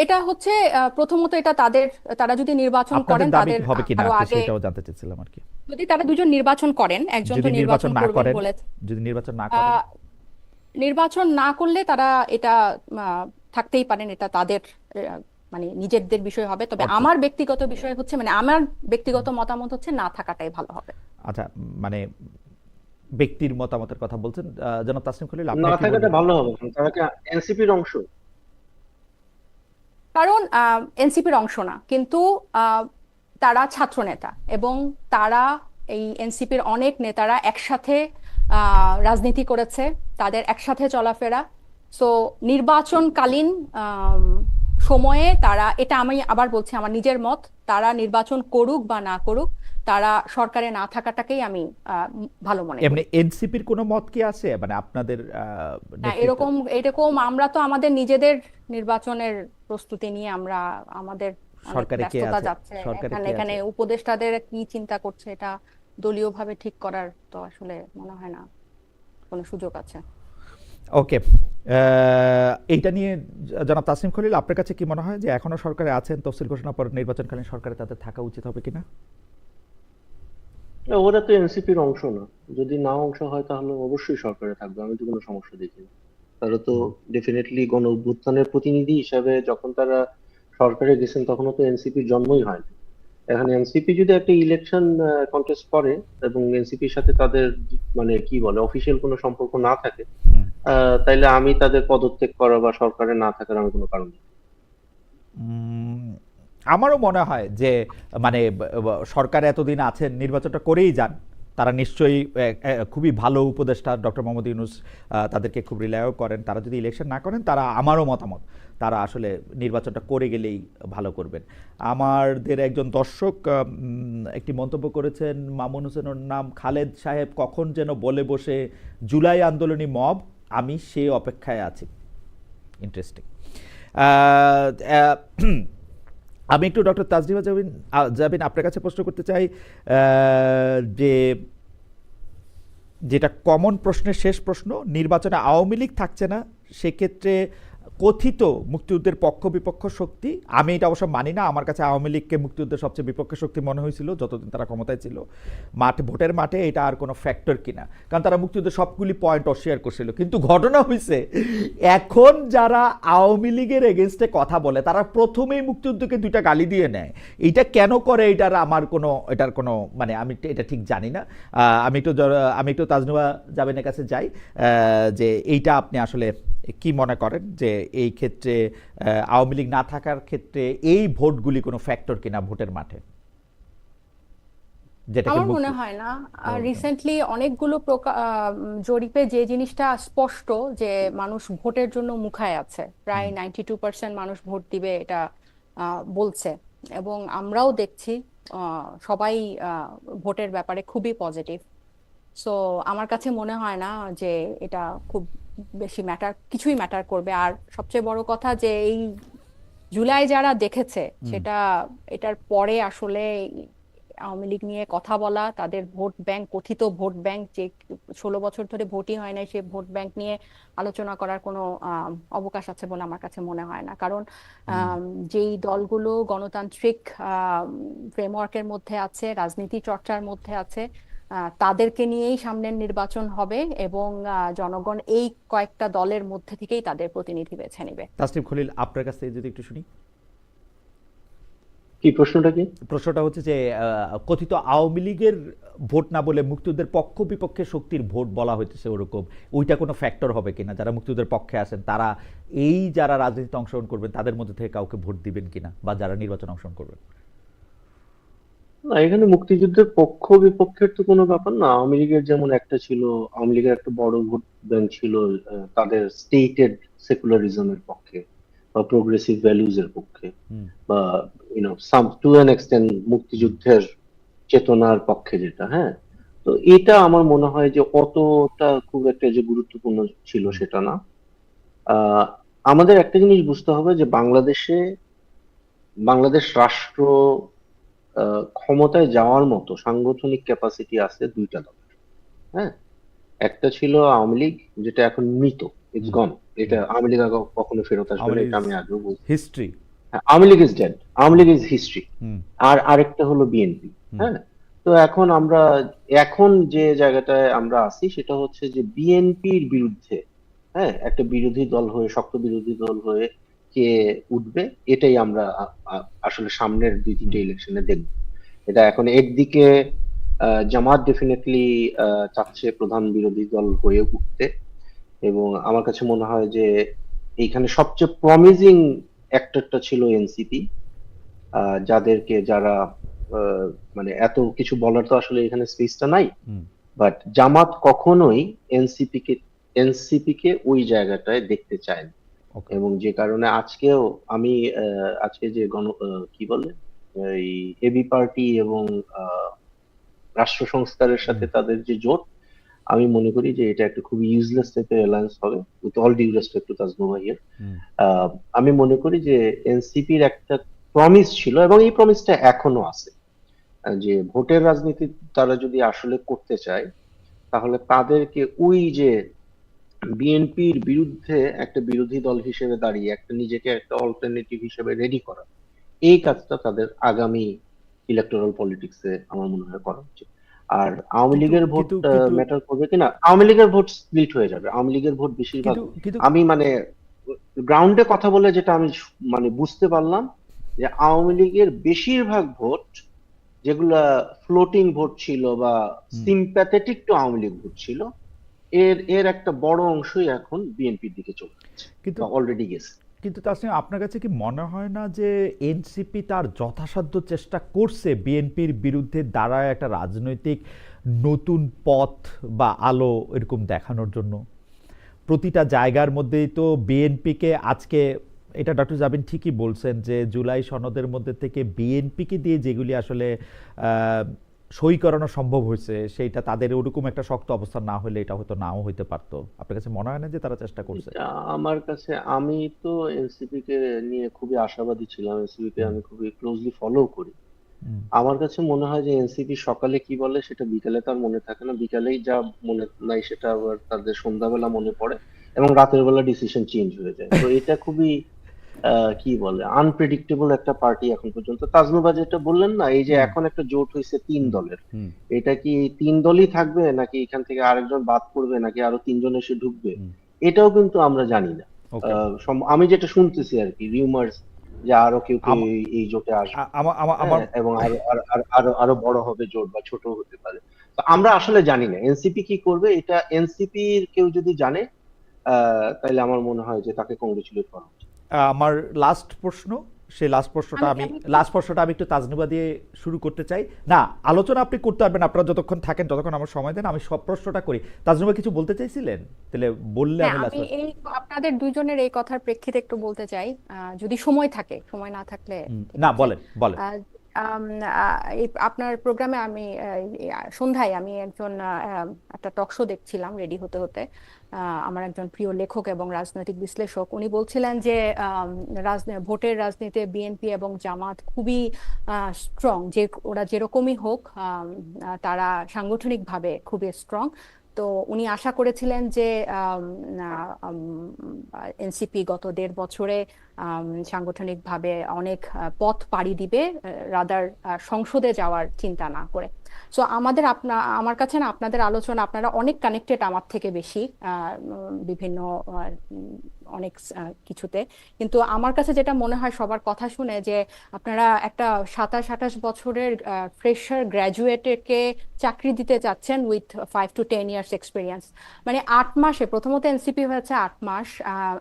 এটা হচ্ছে প্রথমত এটা তাদের, তারা যদি নির্বাচন আপনাদের করেন দাবি তাদের হবে কিনা আরো আর কি, আগে, সেটাও জানতে চাচ্ছিলাম আর কি। যদি তারা দুজন নির্বাচন করেন, একজন তো যদি নির্বাচন নির্বাচন না করবেন করেন, বলেছে, যদি নির্বাচন না করেন, আহ, নির্বাচন না করলে তারা এটা আহ, থাকতেই পারেন, এটা তাদের মানে নিজেদের বিষয় হবে। তবে অর্থাৎ আমার ব্যক্তিগত বিষয় হচ্ছে, মানে আমার ব্যক্তিগত মতামত হচ্ছে না থাকাটাই ভালো হবে। আচ্ছা, মানে ব্যক্তির মতামতের কথা বলছেন, জনাব তাসনিম খলিল, আপনি না কি থাকাটা বলবেন? ভালো হবে, কারণ তারা কি এনসিপির অংশ? কারণ এনসিপির অংশ না, কিন্তু আহ, তারা ছাত্র নেতা এবং তারা এই এনসিপির অনেক নেতারা একসাথে রাজনীতি করেছে, তাদের একসাথে চলাফেরা। সো নির্বাচনকালীন আম, সময়ে তারা, এটা আমি আবার বলছি আমার নিজের মত, তারা নির্বাচন করুক বা না করুক, তারা সরকারে না থাকাটাকেই আমি ভালো মনে এমনি করি। এনসিপির কোনো মত কি আছে, মানে আপনাদের না, নেতৃত্ব? এরকম এরকম আমরা তো আমাদের নিজেদের নির্বাচনের প্রস্তুতি নিয়ে আমরা, আমাদের অনেক সরকারে কে ব্যস্ততা আছে, যাচ্ছে, সরকারে এখানে কে এখানে আছে? উপদেষ্টাদের কি চিন্তা করছে এটা দলীয়ভাবে ঠিক করার তো আসলে মনে হয় না কোনো সুযোগ আছে। ওকে, এইটা নিয়ে জনাব তাসনিম খলিল, আপনার কাছে কি মনে হয় যে এখনো সরকারে আছেন, তফসিল ঘোষণার পর নির্বাচনকালীন সরকারে তাদের থাকা উচিত হবে কিনা? না, ওরা তো এনসিপির অংশ না। যদি না অংশ হয় তাহলে অবশ্যই সরকারে থাকবে, আমি তো কোনো সমস্যা দেখি না। তারা তো হুম। ডেফিনেটলি গণ অভ্যুত্থানের প্রতিনিধি হিসাবে যখন তারা সরকারে গেছেন তখনও তো এনসিপির জন্মই হয়নি। এখন এনসিপি যদি একটা ইলেকশন কন্টেস্ট করে এবং এনসিপির সাথে তাদের মানে কি বলে অফিসিয়াল কোনো সম্পর্ক না থাকে, হুম। তাইলে আমি তাদের পদত্যাগ করা বা সরকারে না থাকার আমি কোনো কারণ দেখি না। উম, আমারও মনে হয় যে মানে সরকার এতদিন আছেন, নির্বাচনটা করেই যান, তারা নিশ্চয়ই খুবই ভালো উপদেষ্টা ডক্টর মোহাম্মদ ইউনূস, তাদেরকে খুব রিলায়ও করেন। তারা যদি ইলেকশন না করেন, তারা, আমারও মতামত, তারা আসলে নির্বাচনটা করে গেলেই ভালো করবেন। আমাদের একজন দর্শক একটি মন্তব্য করেছেন, মামুন হোসেনের নাম, খালেদ সাহেব কখন যেন বলে বসে জুলাই আন্দোলনী মব, আমি সে অপেক্ষায় আছি। ইন্টারেস্টিং। আমি একটু ডক্টর তাসনিমা জাবিন জাবিন আপনার কাছে প্রশ্ন করতে চাই, যে যেটা কমন প্রশ্নের শেষ প্রশ্ন, নির্বাচনে আওয়ামী লীগ থাকছে না, সেক্ষেত্রে কথিত মুক্তিযুদ্ধের পক্ষ বিপক্ষ শক্তি, আমি এটা অবশ্য মানি না, আমার কাছে আওয়ামী লীগকে মুক্তিযুদ্ধের সবচেয়ে বিপক্ষ শক্তি মনে হয়েছিল যতদিন তারা ক্ষমতায় ছিল। ভোটের মাঠে এটা আর কোনো ফ্যাক্টর কিনা, কারণ তারা মুক্তিযুদ্ধের সবগুলি পয়েন্ট অস্বীকার করছিল। কিন্তু ঘটনা হয়েছে, এখন যারা আওয়ামী লীগের এগেনস্টে কথা বলে তারা প্রথমেই মুক্তিযুদ্ধকে দুইটা গালি দিয়ে নেয়। এইটা কেন করে, এটার কোনো মানে আমি এটা ঠিক জানি না। আমি একটু তাসনিমা জাবিনের কাছে যাই, যে এইটা আপনি আসলে কি মনে করেন যে এই ক্ষেত্রে আওয়ামী লীগ না থাকার ক্ষেত্রে এই ভোটগুলি কোনো ফ্যাক্টর কিনা ভোটের মাঠে, যেটাকে আমার মনে হয় না। রিসেন্টলি অনেকগুলো জরিপে যে জিনিসটা স্পষ্ট, যে মানুষ ভোটের জন্য মুখায় আছে, প্রায় 92% মানুষ ভোট দিবে এটা বলছে। এবং আমরাও দেখছি সবাই ভোটের ব্যাপারে খুবই পজিটিভ। সো আমার কাছে মনে হয় না যে এটা খুব বেশি কিছুই ম্যাটার করবে। আর সবচেয়ে বড় কথা যে এই জুলাই যারা দেখেছে, সেটা, এটার পরে আসলে আওয়ামী লীগ নিয়ে কথা বলা, তাদের ভোট ব্যাংক, কথিত ভোট ব্যাংক, যে 16 বছর ধরে ভোটই হয় নাই, সেই ভোট ব্যাংক নিয়ে আলোচনা করার কোনো অবকাশ আছে বলে আমার কাছে মনে হয় না। কারণ যেই দলগুলো গণতান্ত্রিক ফ্রেমওয়ার্কের মধ্যে আছে, রাজনীতি চর্চার মধ্যে আছে, তাদেরকে নিয়েই সামনের নির্বাচন হবে এবং জনগণ এই কয়েকটা দলের মধ্যে থেকেই তাদের প্রতিনিধি বেছে নেবে। তাসনিম খলিল, আপনার কাছ থেকে যদি একটু শুনি। কি প্রশ্নটা কি? প্রশ্নটা হচ্ছে যে কথিত আওয়ামী লীগের ভোট না বলে মুক্তিযুদ্ধের পক্ষ বিপক্ষে শক্তির ভোট বলা হইতেছে, ওরকম ওইটা কোনো ফ্যাক্টর হবে কিনা, যারা মুক্তিযুদ্ধের পক্ষে আছেন তারা যারা রাজনীতিতে অংশগ্রহণ করবেন তাদের মধ্যে থেকে কাউকে ভোট দিবেন কিনা, বা যারা নির্বাচনে অংশগ্রহণ করবেন? না, এখানে মুক্তিযুদ্ধের পক্ষ বিপক্ষের তো কোনো ব্যাপার না। আওয়ামী লীগের যেমন একটা ছিল, আওয়ামী লীগের একটা বড় ভোট ব্যাংক ছিল তাদের স্টেটেড সেকুলারিজমের পক্ষে বা প্রোগ্রেসিভ ভ্যালুজ এর পক্ষে, বা সাম টু অ্যান এক্সটেন্ট মুক্তিযুদ্ধের চেতনার পক্ষে যেটা, হ্যাঁ। তো এটা আমার মনে হয় যে অতটা খুব একটা যে গুরুত্বপূর্ণ ছিল হুম, সেটা না। আহ আমাদের একটা জিনিস বুঝতে হবে যে বাংলাদেশ রাষ্ট্র ক্ষমতায় যাওয়ার মতো সাংগঠনিক ক্যাপাসিটি আছে দুইটা দল, হ্যাঁ। একটা ছিল আওয়ামী লীগ, যেটা এখন মৃত, ইটস হুম, গন। এটা হুম। আওয়ামী লীগ কখনো ফেরত আসবে আওয়ামী না, লীগ এটা আমি আগেও বলছি। হিস্ট্রি। হ্যাঁ, আওয়ামী লীগ ইজ ডেড, আওয়ামী হুম, লীগ ইজ হিস্ট্রি। হুম, আর আরেকটা হলো বিএনপি, হুম, হ্যাঁ। তো এখন যে জায়গাটায় আমরা আছি সেটা হচ্ছে যে বিএনপির বিরুদ্ধে, হ্যাঁ, একটা বিরোধী দল হয়ে, শক্ত বিরোধী দল হয়ে কে উঠবে, এটাই আমরা আসলে সামনের দুই হুম। তিনটে ইলেকশনে দেখব। এটা এখন একদিকে জামাত ডেফিনেটলি চাচ্ছে প্রধান বিরোধী দল হয়ে উঠতে, এবং আমার কাছে মনে হয় যে এইখানে সবচেয়ে প্রমিজিং অ্যাক্টরটা ছিল এনসিপি, যারা আহ, মানে এত কিছু বলার তো আসলে এখানে স্পেসটা নাই। হুম। বাট জামাত কখনোই এনসিপি কে ওই জায়গাটায় দেখতে চায় না, ওকে। এবং যে কারণে আজকেও আমি আজকে যে কি বলে এই এবি পার্টি এবং আহ, রাষ্ট্র সংস্কারের হুম, সাথে তাদের যে জোট, আমি মনে করি যে এটা একটা খুব ইউজলেস টাইপের অ্যালায়েন্স হবে, with all due respect to Tajmul ভাইয়া। হুম। আমি মনে করি যে এনসিপির একটা প্রমিস ছিল, এবং এই প্রমিসটা এখনো আছে, যে ভোটের রাজনীতি তারা যদি আসলে করতে চায়, তাহলে তাদেরকে ওই যে বিএনপির বিরুদ্ধে একটা বিরোধী দল হিসেবে দাঁড়িয়ে একটা নিজেকে একটা অল্টারনেটিভ হিসেবে রেডি করা, এই কাজটা তাদের আগামী ইলেকটোরাল পলিটিক্সে আমার মনে হয় করা উচিত। আর আওয়ামী কিন্তু লীগের ভোট কিন্তু কিন্তু ম্যাটার করবে কিনা, আওয়ামী লীগের ভোট স্প্লিট হয়ে যাবে, আওয়ামী লীগের ভোট বেশিরভাগ, কিন্তু কিন্তু আমি মানে গ্রাউন্ডে কথা বলে যেটা আমি মানে বুঝতে পারলাম, যে আওয়ামী লীগের বেশিরভাগ ভোট, যেগুলা ফ্লোটিং ভোট ছিল বা হুম, sympathetic to Awami League vote ছিল, এর এর একটা বড় অংশই এখন বিএনপির দিকে চলে যাচ্ছে কিন্তু বা অলরেডি গেছে। কিন্তু তাসনিম, আপনার কাছে কি মনে হয় না যে এনসিপি তার যথাসাধ্য চেষ্টা করছে বিএনপির বিরুদ্ধে দাঁড়ায় একটা রাজনৈতিক নতুন পথ বা আলো এরকম দেখানোর জন্য? প্রতিটা জায়গার মধ্যেই তো বিএনপিকে আজকে, এটা ডক্টর জাবিন ঠিকই বলছেন যে জুলাই সনদের মধ্যে থেকে বিএনপিকে দিয়ে যেগুলি আসলে আহ, সই করানো সম্ভব হয়েছে, সেইটা তাদের ওরকম একটা শক্ত অবস্থান না হলে এটা হয়তো নাও হইতে পারতো। আপনার কাছে মনে হয় না যে তারা চেষ্টা করছে? এটা আমার কাছে, আমি তো এনসিপি কে নিয়ে খুবই আশাবাদী ছিলাম, এনসিপি কে হুম, আমি খুবই ক্লোজলি ফলো করি। হুম, আমার কাছে মনে হয় যে এনসিপি সকালে কি বলে সেটা বিকালে তার মনে থাকে না, বিকালেই যা মনে নাই সেটা আবার তাদের সন্ধ্যাবেলা মনে পড়ে, এবং রাতের বেলা ডিসিশন চেঞ্জ হয়ে যায়। তো এটা খুবই কি বলে আনপ্রেডিক্টেবল একটা পার্টি এখন পর্যন্ত। তাজনুবা যেটা বললেন না, এই যে হুম, এখন একটা জোট হয়েছে তিন হুম, দলের, হুম, এটা কি এই তিন দলই থাকবে, নাকি এখান থেকে আরেকজন বাদ পড়বে, নাকি আরো তিনজন এসে ঢুকবে, হুম। এটাও কিন্তু আমরা জানি না। ওকে। আমি যেটা শুনতেছি আর কি, রিউমার্স, যে আরো কেউ কেউ আম- এই জোটে আসবে, আমার আমার আমার হ্যাঁ, এবং আরো আরো আরো আরো আরো বড় হবে জোট, বা ছোট হতে পারে। তো আমরা আসলে জানি না এনসিপি কি করবে, এটা এনসিপির কেউ যদি জানে, তাহলে আমার মনে হয় যে তাকে কংগ্রেচুলেট করা উচিত। আমার লাস্ট প্রশ্ন, সেই আমি লাস্ট প্রশ্নটা আমি একটু তাজনিবা দিয়ে শুরু করতে চাই। না, আলোচনা আপনি করতে পারবেন, আপনারা যতক্ষণ থাকেন, যতক্ষণ আমার সময় দেন, আমি সব প্রশ্নটা করি। তাজনিবা কিছু বলতে চাইছিলেন? তাহলে বললে হ্যাঁ, আমি আমি লাস্ট। এই আপনাদের দুইজনের এই কথার প্রেক্ষিতে একটু বলতে চাই, যদি সময় থাকে, সময় না থাকলে ঠিক না, আছে। বলেন বলেন। আহ, এই আপনার প্রোগ্রামে আমি সন্ধ্যায় আমি একজন একটা টক শো দেখছিলাম রেডি হতে হতে। আমার একজন প্রিয় লেখক এবং রাজনৈতিক বিশ্লেষক উনি বলছিলেন যে ভোটের রাজনীতিতে বিএনপি এবং জামাত খুবই স্ট্রং, যে ওরা যেরকমই হোক তারা সাংগঠনিকভাবে খুবই স্ট্রং। তো উনি আশা করেছিলেন যে এনসিপি গত 1.5 বছরে সাংগঠনিকভাবে অনেক পথ পাড়ি দিবে, রাদার সংসদে যাওয়ার চিন্তা না করে। সো আমার কাছে না আপনাদের আলোচনা, আপনারা অনেক কানেক্টেড আমার থেকে বেশি বিভিন্ন অনেক কিছুতে। কিন্তু আমার কাছে যেটা মনে হয় সবার কথা শুনে, যে আপনারা একটা 27-28 বছরের ফ্রেশার গ্র্যাজুয়েটকে চাকরি দিতে চাচ্ছেন উইথ 5 to 10 years এক্সপিরিয়েন্স। মানে 8 মাসে, প্রথমত এনসিপি হয়েছে 8 মাস।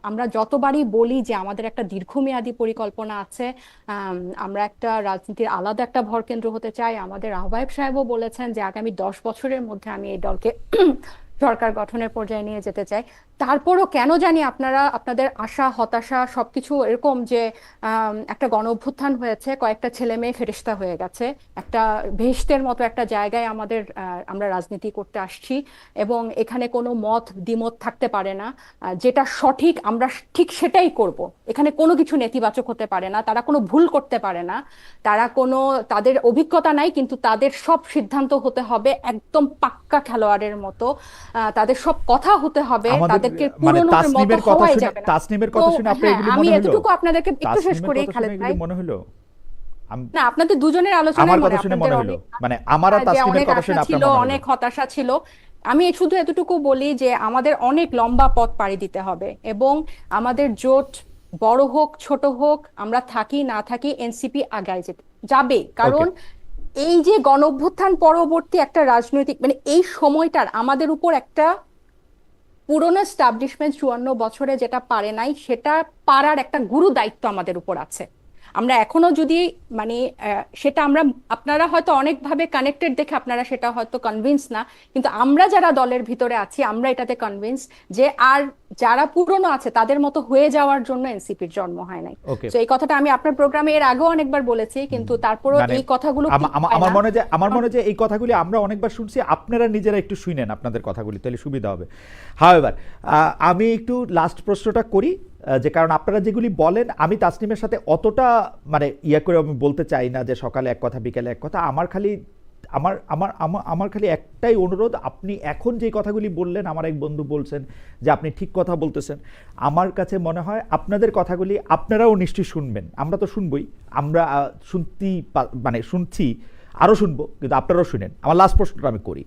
আমরা যতবারই বলি যে আমাদের একটা দীর্ঘমেয়াদী পরিকল্পনা আছে, আমরা একটা রাজনীতির আলাদা একটা ভরকেন্দ্র হতে চাই, আমাদের আহ্বায়ক সাহেবও বলেছেন যে আগামী 10 বছরের মধ্যে আমি এই দলকে সরকার গঠনের পর্যায়ে নিয়ে যেতে চাই। তারপরও কেন জানি আপনারা আপনাদের আশা হতাশা সবকিছু এরকম যে একটা গণ অভ্যুত্থান হয়েছে, কয়েকটা ছেলে মেয়ে ফেরেশতা হয়ে গেছে, একটা বেহেশতের মতো একটা জায়গায় আমরা রাজনীতি করতে আসছি এবং এখানে কোনো মত দ্বিমত থাকতে পারে না। যেটা সঠিক আমরা ঠিক সেটাই করব, এখানে কোনো কিছু নেতিবাচক হতে পারে না, তারা কোনো ভুল করতে পারে না, তাদের অভিজ্ঞতা নাই কিন্তু তাদের সব সিদ্ধান্ত হতে হবে একদম পাক্কা খেলোয়াড়ের মতো, তাদের সব কথা হতে হবে, আমাদের তাদেরকে মানে পুরনোর মতো তাসনিমের কথা হওয়াই শুনে যাবে না। তাসনিমের তো কথা শুনে আপনার হ্যাঁ, এগুলি আমি মনে হলো? এতটুকু আপনাদেরকে একটু শেষ তাসনিমের করি কথা শুনে খালেদ এগুলি ভাই। মনে হলো? না, আপনাদের দুজনের আলোচনায় আমার মনে কথা শুনে আপনাদের মনে হলো, অনেক মানে আমার আর যে তাসনিমের অনেক কথা আশা শুনে আপনার ছিল, মনে হলো? অনেক হতাশা ছিল। আমি শুধু এতটুকু বলি যে আমাদের অনেক লম্বা পথ পাড়ি দিতে হবে এবং আমাদের জোট বড় হোক ছোট হোক, আমরা থাকি না থাকি, এনসিপি আগায় যাবে। ওকে, কারণ এই যে গণ অভ্যুত্থান পরবর্তী একটা রাজনৈতিক মানে এই সময়টার আমাদের উপর একটা পুরনো এস্টাবলিশমেন্ট 54 বছরে যেটা পারে নাই সেটা পারার একটা গুরু দায়িত্ব আমাদের উপর আছে। আমরা এখনো যদি মানে সেটা আমরা, আপনারা হয়তো অনেকভাবে কানেক্টেড দেখে আপনারা সেটা হয়তো কনভিন্স না, কিন্তু আমরা যারা দলের ভিতরে আছি আমরা এটাতে কনভিন্স যে আর যারা পুরনো আছে তাদের মতো হয়ে যাওয়ার জন্য এনসিপির জন্ম হয় নাই। ওকে। তো এই কথাটা আমি আপনার প্রোগ্রামে এর আগেও অনেকবার বলেছি, কিন্তু তারপরও মানে এই কথাগুলো আমার মনে হয় যে এই কথাগুলি আমরা অনেকবার শুনছি, আপনারা নিজেরা একটু শুনেন আপনাদের কথাগুলি, তাহলে সুবিধা হবে। হাওয়েভার, আমি একটু লাস্ট প্রশ্নটা করি, যে কারণ আপনারা যেগুলি বলেন আমি তাসনিমের সাথে অতটা মানে করে আমি বলতে চাই না যে সকালে এক কথা বিকেলে এক কথা। আমার খালি আমার খালি একটাই অনুরোধ, আপনি এখন যে কথাগুলি বললেন, আমার এক বন্ধু বলছেন যে আপনি ঠিক কথা বলতেছেন, আমার কাছে মনে হয় আপনাদের কথাগুলি আপনারাও নিশ্চয়ই শুনবেন, আমরা তো শুনবই, আমরা মানে শুনছি, আরও শুনবো, কিন্তু আপনারাও শুনেন। আমার লাস্ট প্রশ্নটা আমি করি,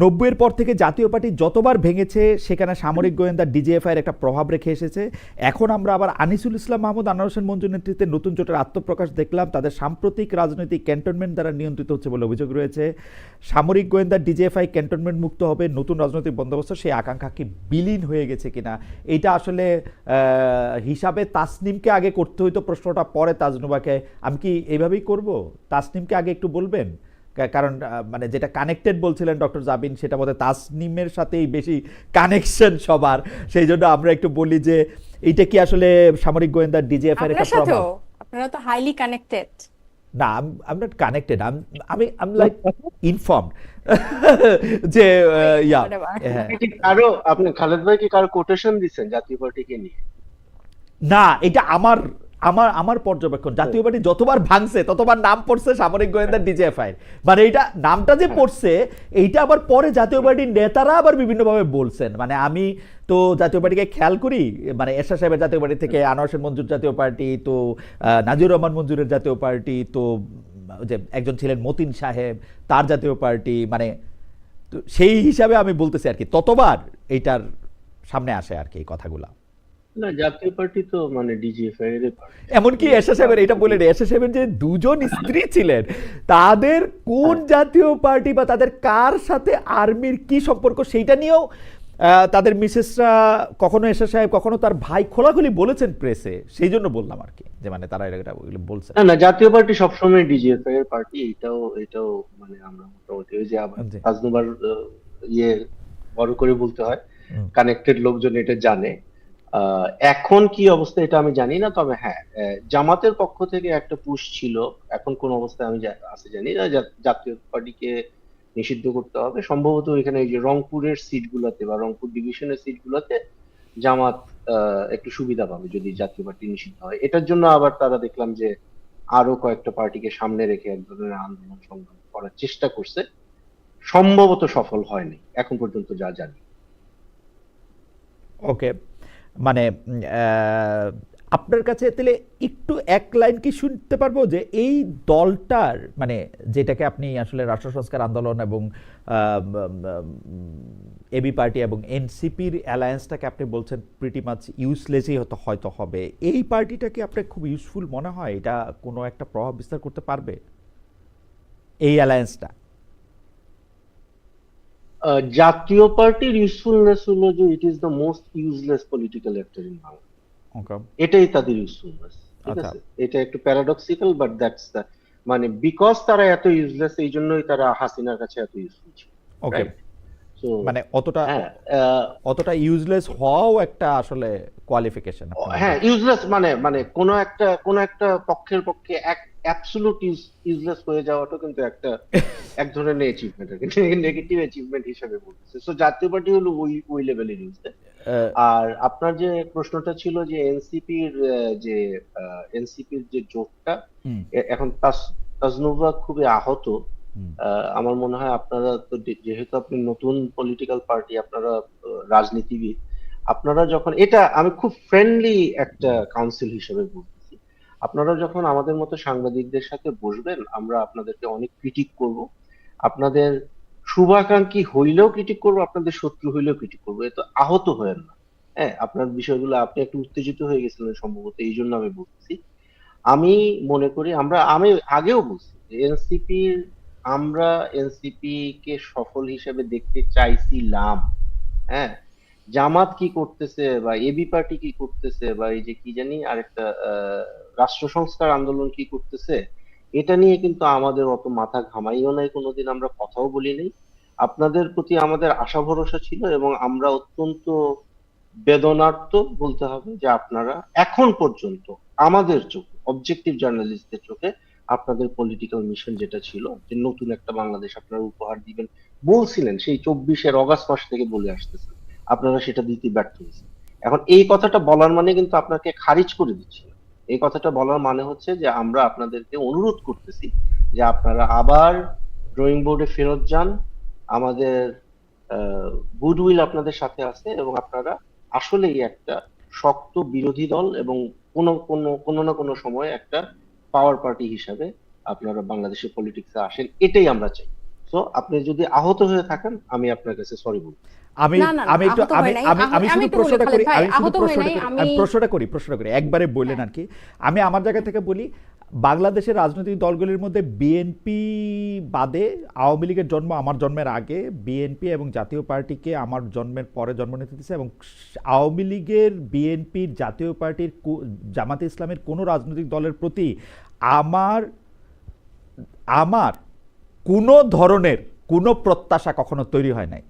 90-এর পর থেকে জাতীয় পার্টি যতবার ভেঙেছে সেখানে সামরিক গোয়েন্দা ডিজিএফআইয়ের একটা প্রভাব রেখে এসেছে। এখন আমরা আবার আনিসুল ইসলাম মাহমুদ, আনোয়ার হোসেন মঞ্জুর নেতৃত্বে নতুন জোটের আত্মপ্রকাশ দেখলাম, তাদের সাম্প্রতিক রাজনৈতিক ক্যান্টনমেন্ট দ্বারা নিয়ন্ত্রিত হচ্ছে বলে অভিযোগ রয়েছে। সামরিক গোয়েন্দা ডিজিএফআই ক্যান্টনমেন্ট মুক্ত হবে, নতুন রাজনৈতিক বন্দোবস্ত, সেই আকাঙ্ক্ষা কি বিলীন হয়ে গেছে কিনা? এইটা আসলে হিসাবে তাসনিমকে আগে করতে হইতো, প্রশ্নটা পরে তাজনুবাকে। আমি কি এইভাবেই করব? তাসনিমকে আগে একটু বলবেন, কারণ মানে যেটা কানেক্টেড বলছিলেন ডক্টর জাবিন, সেটা বোধহয় তাসনিমের সাথেই বেশি কানেকশন সবার, সেই জন্য আমরা একটু বলি যে এইটা কি আসলে সামরিক গোয়েন্দা ডিজিএফ এর একটা প্রভাব? আপনারা তো হাইলি কানেক্টেড। না, আই এম নট কানেক্টেড, আমি লাইক ইনফর্মড যে ইয়া। আপনি খালেদ ভাই কি কারো কোটেশন দিচ্ছেন জাতীয় পার্টিকে নিয়ে? না, এটা আমার আমার আমার পর্যবেক্ষণ, জাতীয় পার্টি যতবার ভাঙছে ততবার নাম পড়ছে সামরিক গোয়েন্দা ডিজিএফআই, মানে এইটা নামটা যে পড়ছে এইটা আবার পরে জাতীয় পার্টির নেতারা আবার বিভিন্নভাবে বলছেন। মানে আমি তো জাতীয় পার্টিকে খেয়াল করি, মানে এরশাদ সাহেবের জাতীয় পার্টি থেকে আনোয়ার হোসেন মঞ্জুর জাতীয় পার্টি, তো নাজিউর রহমান মঞ্জুরের জাতীয় পার্টি, তো যে একজন ছিলেন মতিন সাহেব তার জাতীয় পার্টি, মানে তো সেই হিসাবে আমি বলতেছি আর কি, ততবার এইটার সামনে আসে আর কি এই কথাগুলা। না, জাতীয় পার্টি তো মানে ডিজিএফআই এর পার্টি। এমনকি এরশাদ সাহেবের, এটা বলে এরশাদ সাহেবের যে দুজন স্ত্রী ছিলেন তাদের কোন জাতীয় পার্টি বা তাদের কার সাথে আর্মির কি সম্পর্ক সেইটা নিয়েও তাদের মিসেসরা কখনো এরশাদ সাহেব কখনো তার ভাই খোলাখুলি বলেছেন প্রেসে, সেই জন্য বললাম আর কি, যে মানে তারা এটা বলছে। না না, জাতীয় পার্টি সবসময় ডিজিএফআই এর পার্টি, এটাও মানে আমরা মোটামুটি ওই যে আবার আজনুবার ইয়ে বড় করে বলতে হয়, কানেক্টেড লোকজন এটা জানে। এখন কি অবস্থা এটা আমি জানি না, তবে হ্যাঁ জামাতের পক্ষ থেকে একটা পুশ ছিল, এখন কোন অবস্থায় আমি আছে জানি না, জাতীয় পার্টিকে নিষিদ্ধ করতে হবে সম্ভবত। এখানে এই যে রংপুরের সিটগুলোতে বা রংপুর ডিভিশনের সিটগুলোতে জামাত একটু সুবিধা পাবে যদি জাতীয় পার্টি নিষিদ্ধ হয়। এটার জন্য আবার তারা দেখলাম যে আরো কয়েকটা পার্টিকে সামনে রেখে এক ধরনের আন্দোলন সংগ্রাম করার চেষ্টা করছে, সম্ভবত সফল হয়নি এখন পর্যন্ত যা জানি। ওকে, মানে আপনার কাছে তাহলে একটু এক লাইন কি শুনতে পারবো যে এই দলটার মানে যেটাকে আপনি আসলে রাষ্ট্র সংস্কার আন্দোলন এবং এবি পার্টি এবং এনসিপির অ্যালায়েন্সটাকে আপনি বলছেন প্রিটি মাচ ইউজলেসই হয়তো হবে, এই পার্টিটাকে আপনার খুব ইউজফুল মনে হয়? এটা কোনো একটা প্রভাব বিস্তার করতে পারবে এই অ্যালায়েন্সটা? জাতীয় পার্টির ইউজফুলনেস হলো যে it is the most useless political actor in Bangla, এটাই তাদের ইউজফুলনেস। ঠিক আছে, এটা একটু প্যারাডক্সিক্যাল বাট দ্যাটস দ্য মানে বিকজ তারা এত ইউজলেস এই জন্যই তারা হাসিনার কাছে এত ইউজফুল ছিল। তো মানে অতটা হ্যাঁ, অতটা ইউজলেস হওয়াও একটা আসলে কোয়ালিফিকেশন আপনি মনে হ্যাঁ করেন? ইউজলেস মানে মানে কোন একটা পক্ষের পক্ষে অ্যাবসলিউট ইউজলেস হয়ে যাওয়াটা কিন্তু এক ধরনের অ্যাচিভমেন্ট, নেগেটিভ অ্যাচিভমেন্ট হিসেবে বলতেছে। সো জাতীয় পার্টি হলো ওই লেভেলের ইউজলেস। আহ, আর আপনার যে প্রশ্নটা ছিল যে এনসিপির যে জোটটা, হুম, এখন তাজনুভা খুবই আহত। হুম, আমার মনে হয় আপনারা তো যেহেতু আপনি নতুন পলিটিক্যাল পার্টি, আপনারা রাজনীতিবিদ, আপনারা যখন, এটা আমি খুব ফ্রেন্ডলি একটা কাউন্সিল হিসেবে বলতেছি, আপনারা যখন আমাদের মতো সাংবাদিকদের সাথে বসবেন, আমরা আপনাদেরকে অনেক ক্রিটিক করব, আপনাদের শুভাকাঙ্ক্ষী হইলেও ক্রিটিক করবো, আপনাদের শত্রু হইলেও ক্রিটিক করবো, এ তো আহত হয়েন না। হ্যাঁ, আপনার বিষয়গুলো, আপনি একটু উত্তেজিত হয়ে গেছিলেন সম্ভবত, এই জন্য আমি বলতেছি। আমি মনে করি, আমি আগেও বলছি যে আমরা এনসিপি কে সফল হিসেবে দেখতে চাইছিলাম। হ্যাঁ, জামাত কি করতেছে বা এবি পার্টি কি করতেছে বা এই যে কি জানি আরেকটা রাষ্ট্র সংস্কার আন্দোলন কি করতেছে, এটা নিয়ে কিন্তু আমাদের অত মাথা ঘামাইও নাই, কোনোদিন আমরা কথাও বলি নাই। আপনাদের প্রতি আমাদের আশা ভরসা ছিল, এবং আমরা অত্যন্ত বেদনার্ত বলতে হবে যে আপনারা এখন পর্যন্ত আমাদের চোখে, অবজেক্টিভ জার্নালিস্টদের চোখে, আপনাদের পলিটিক্যাল মিশন যেটা ছিল যে নতুন একটা বাংলাদেশ আপনারা উপহার দিবেন বলছিলেন, সেই 24 অগাস্ট মাস থেকে বলে আসতেছেন, আপনারা সেটা দিতে ব্যর্থ হয়েছেন। এখন এই কথাটা বলার মানে কিন্তু আপনাকে খারিজ করে দিচ্ছি না। এই কথাটা বলার মানে হচ্ছে যে আমরা আপনাদেরকে অনুরোধ করতেছি যে আপনারা আবার ড্রয়িং বোর্ডে ফেরত যান। আমাদের গুডউইল আপনাদের সাথে আছে, এবং আপনারা আসলেই একটা শক্ত বিরোধী দল, এবং কোনো না কোনো সময় একটা পাওয়ার পার্টি হিসাবে আপনারা বাংলাদেশের পলিটিক্সে আসেন, এটাই আমরা চাই। তো আপনি যদি আহত হয়ে থাকেন, আমি আপনার কাছে সরি বলবো। আমি না না না, আমি একটু আহত আমি হয় নাই। আমি আমি আমি শুধু একটু বলি প্রশ্নটা খালেদ করি, ভাই, আমি শুধু আহত হয় নাই। আমি প্রশ্নটা করি একবারে বললেন আর কি। আমি আমার জায়গা থেকে বলি, বাংলাদেশের রাজনৈতিক দলগুলির মধ্যে বিএনপি বাদে, আওয়ামী লীগের জন্ম আমার জন্মের আগে, বিএনপি এবং জাতীয় পার্টিকে আমার জন্মের পরে জন্ম নিতে দিয়েছে, এবং আওয়ামী লীগের, বিএনপির, জাতীয় পার্টির, জামাতে ইসলামের কোনো রাজনৈতিক দলের প্রতি আমার আমার কোনো ধরনের কোনো প্রত্যাশা কখনো তৈরি হয় নাই,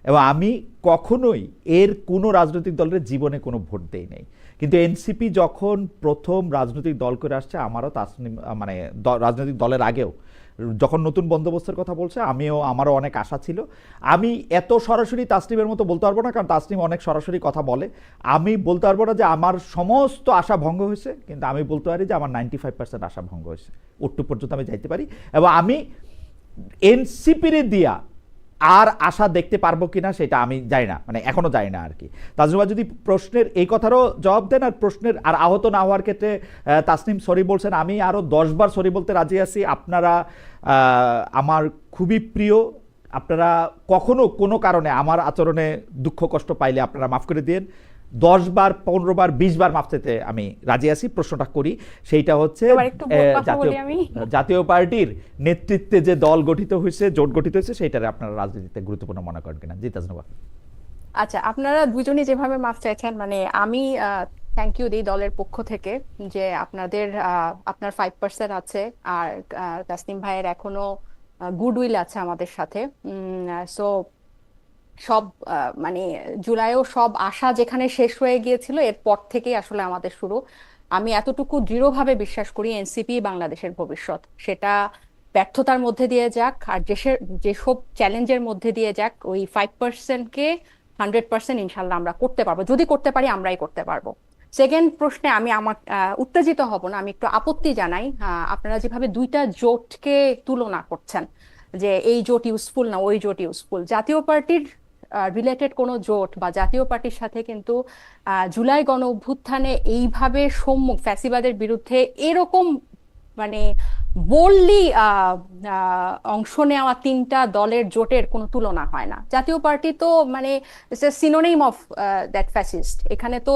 এবং আমি কখনোই এর কোনো রাজনৈতিক দলের জীবনে কোনো ভোট দেই নাই। কিন্তু এনসিপি যখন প্রথম রাজনৈতিক দল করে আসছে, আমারও তাসনিম মানে রাজনৈতিক দলের আগেও যখন নতুন বন্দোবস্তের কথা বলছে, আমারও অনেক আশা ছিল। আমি এত সরাসরি তাসনিমের মতো বলতে পারবো না, কারণ তাসনিম অনেক সরাসরি কথা বলে। আমি বলতে পারবো না যে আমার সমস্ত আশা ভঙ্গ হয়েছে, কিন্তু আমি বলতে পারি যে আমার 95% আশা ভঙ্গ হয়েছে, ওটুকু পর্যন্ত আমি যাইতে পারি। এবং আমি এনসিপির দিয়া আর আশা দেখতে পারবো কিনা সেটা আমি জানি না, মানে এখনো জানি না আর কি। তাজরুবা যদি প্রশ্নের এই কথারও জবাব দেন, আর প্রশ্নের আর আহত না হওয়ার ক্ষেত্রে তাসনিম সরি বলছেন, আমি আরো 10 বার সরি বলতে রাজি আছি। আপনারা আমার খুবই প্রিয়, আপনারা কখনো কোনো কারণে আমার আচরণে দুঃখ কষ্ট পাইলে আপনারা মাফ করে দিন। 10 বার, 15 বার, 20 বার মাফ চাইতে আমি রাজি আছি। প্রশ্নটা করি, সেইটা হচ্ছে এবার একটু কথা বলি আমি। জাতীয় পার্টির নেতৃত্বে যে দল গঠিত হয়েছে, জোট গঠিত হয়েছে, সেইটারে আপনারা রাজনীতিতে গুরুত্বপূর্ণ মনে করেন কিনা? জি তাজনুবা। আচ্ছা, আপনারা দুজনই যেভাবে মাফ চাইছেন, মানে আমি থ্যাংক ইউ দিই দলের পক্ষ থেকে যে আপনার 5% আছে, আর তাসনিম ভাইয়ের এখনো গুডউইল আছে আমাদের সাথে। সো সব মানে জুলাইও সব আশা যেখানে শেষ হয়ে গিয়েছিল, এরপর থেকেই আসলে আমাদের শুরু। আমি এতটুকু দৃঢ়ভাবে বিশ্বাস করি এনসিপি বাংলাদেশের ভবিষ্যৎ। সেটা ব্যর্থতার মধ্যে দিয়ে যাক আর যেসব চ্যালেঞ্জের মধ্যে দিয়ে যাক, ওই 5%কে 100% ইনশাল্লাহ আমরা করতে পারবো। যদি করতে পারি, আমরাই করতে পারবো। সেকেন্ড প্রশ্নে আমি আমার উত্তেজিত হব না, আমি একটু আপত্তি জানাই। আপনারা যেভাবে দুইটা জোটকে তুলনা করছেন, যে এই জোট ইউজফুল না ওই জোট ইউজফুল, জাতীয় পার্টির রিলেটেড কোনো জোট বা জাতীয় পার্টির সাথে কিন্তু জুলাই গণ অভ্যুত্থানে এইভাবে ফ্যাসিবাদের বিরুদ্ধে এরকম মানে বোল্ডলি অংশ নেওয়া তিনটা দলের জোটের কোনো তুলনা হয় না। জাতীয় পার্টি তো মানে সিনোনিম অফ দ্যাট ফ্যাসিস্ট। এখানে তো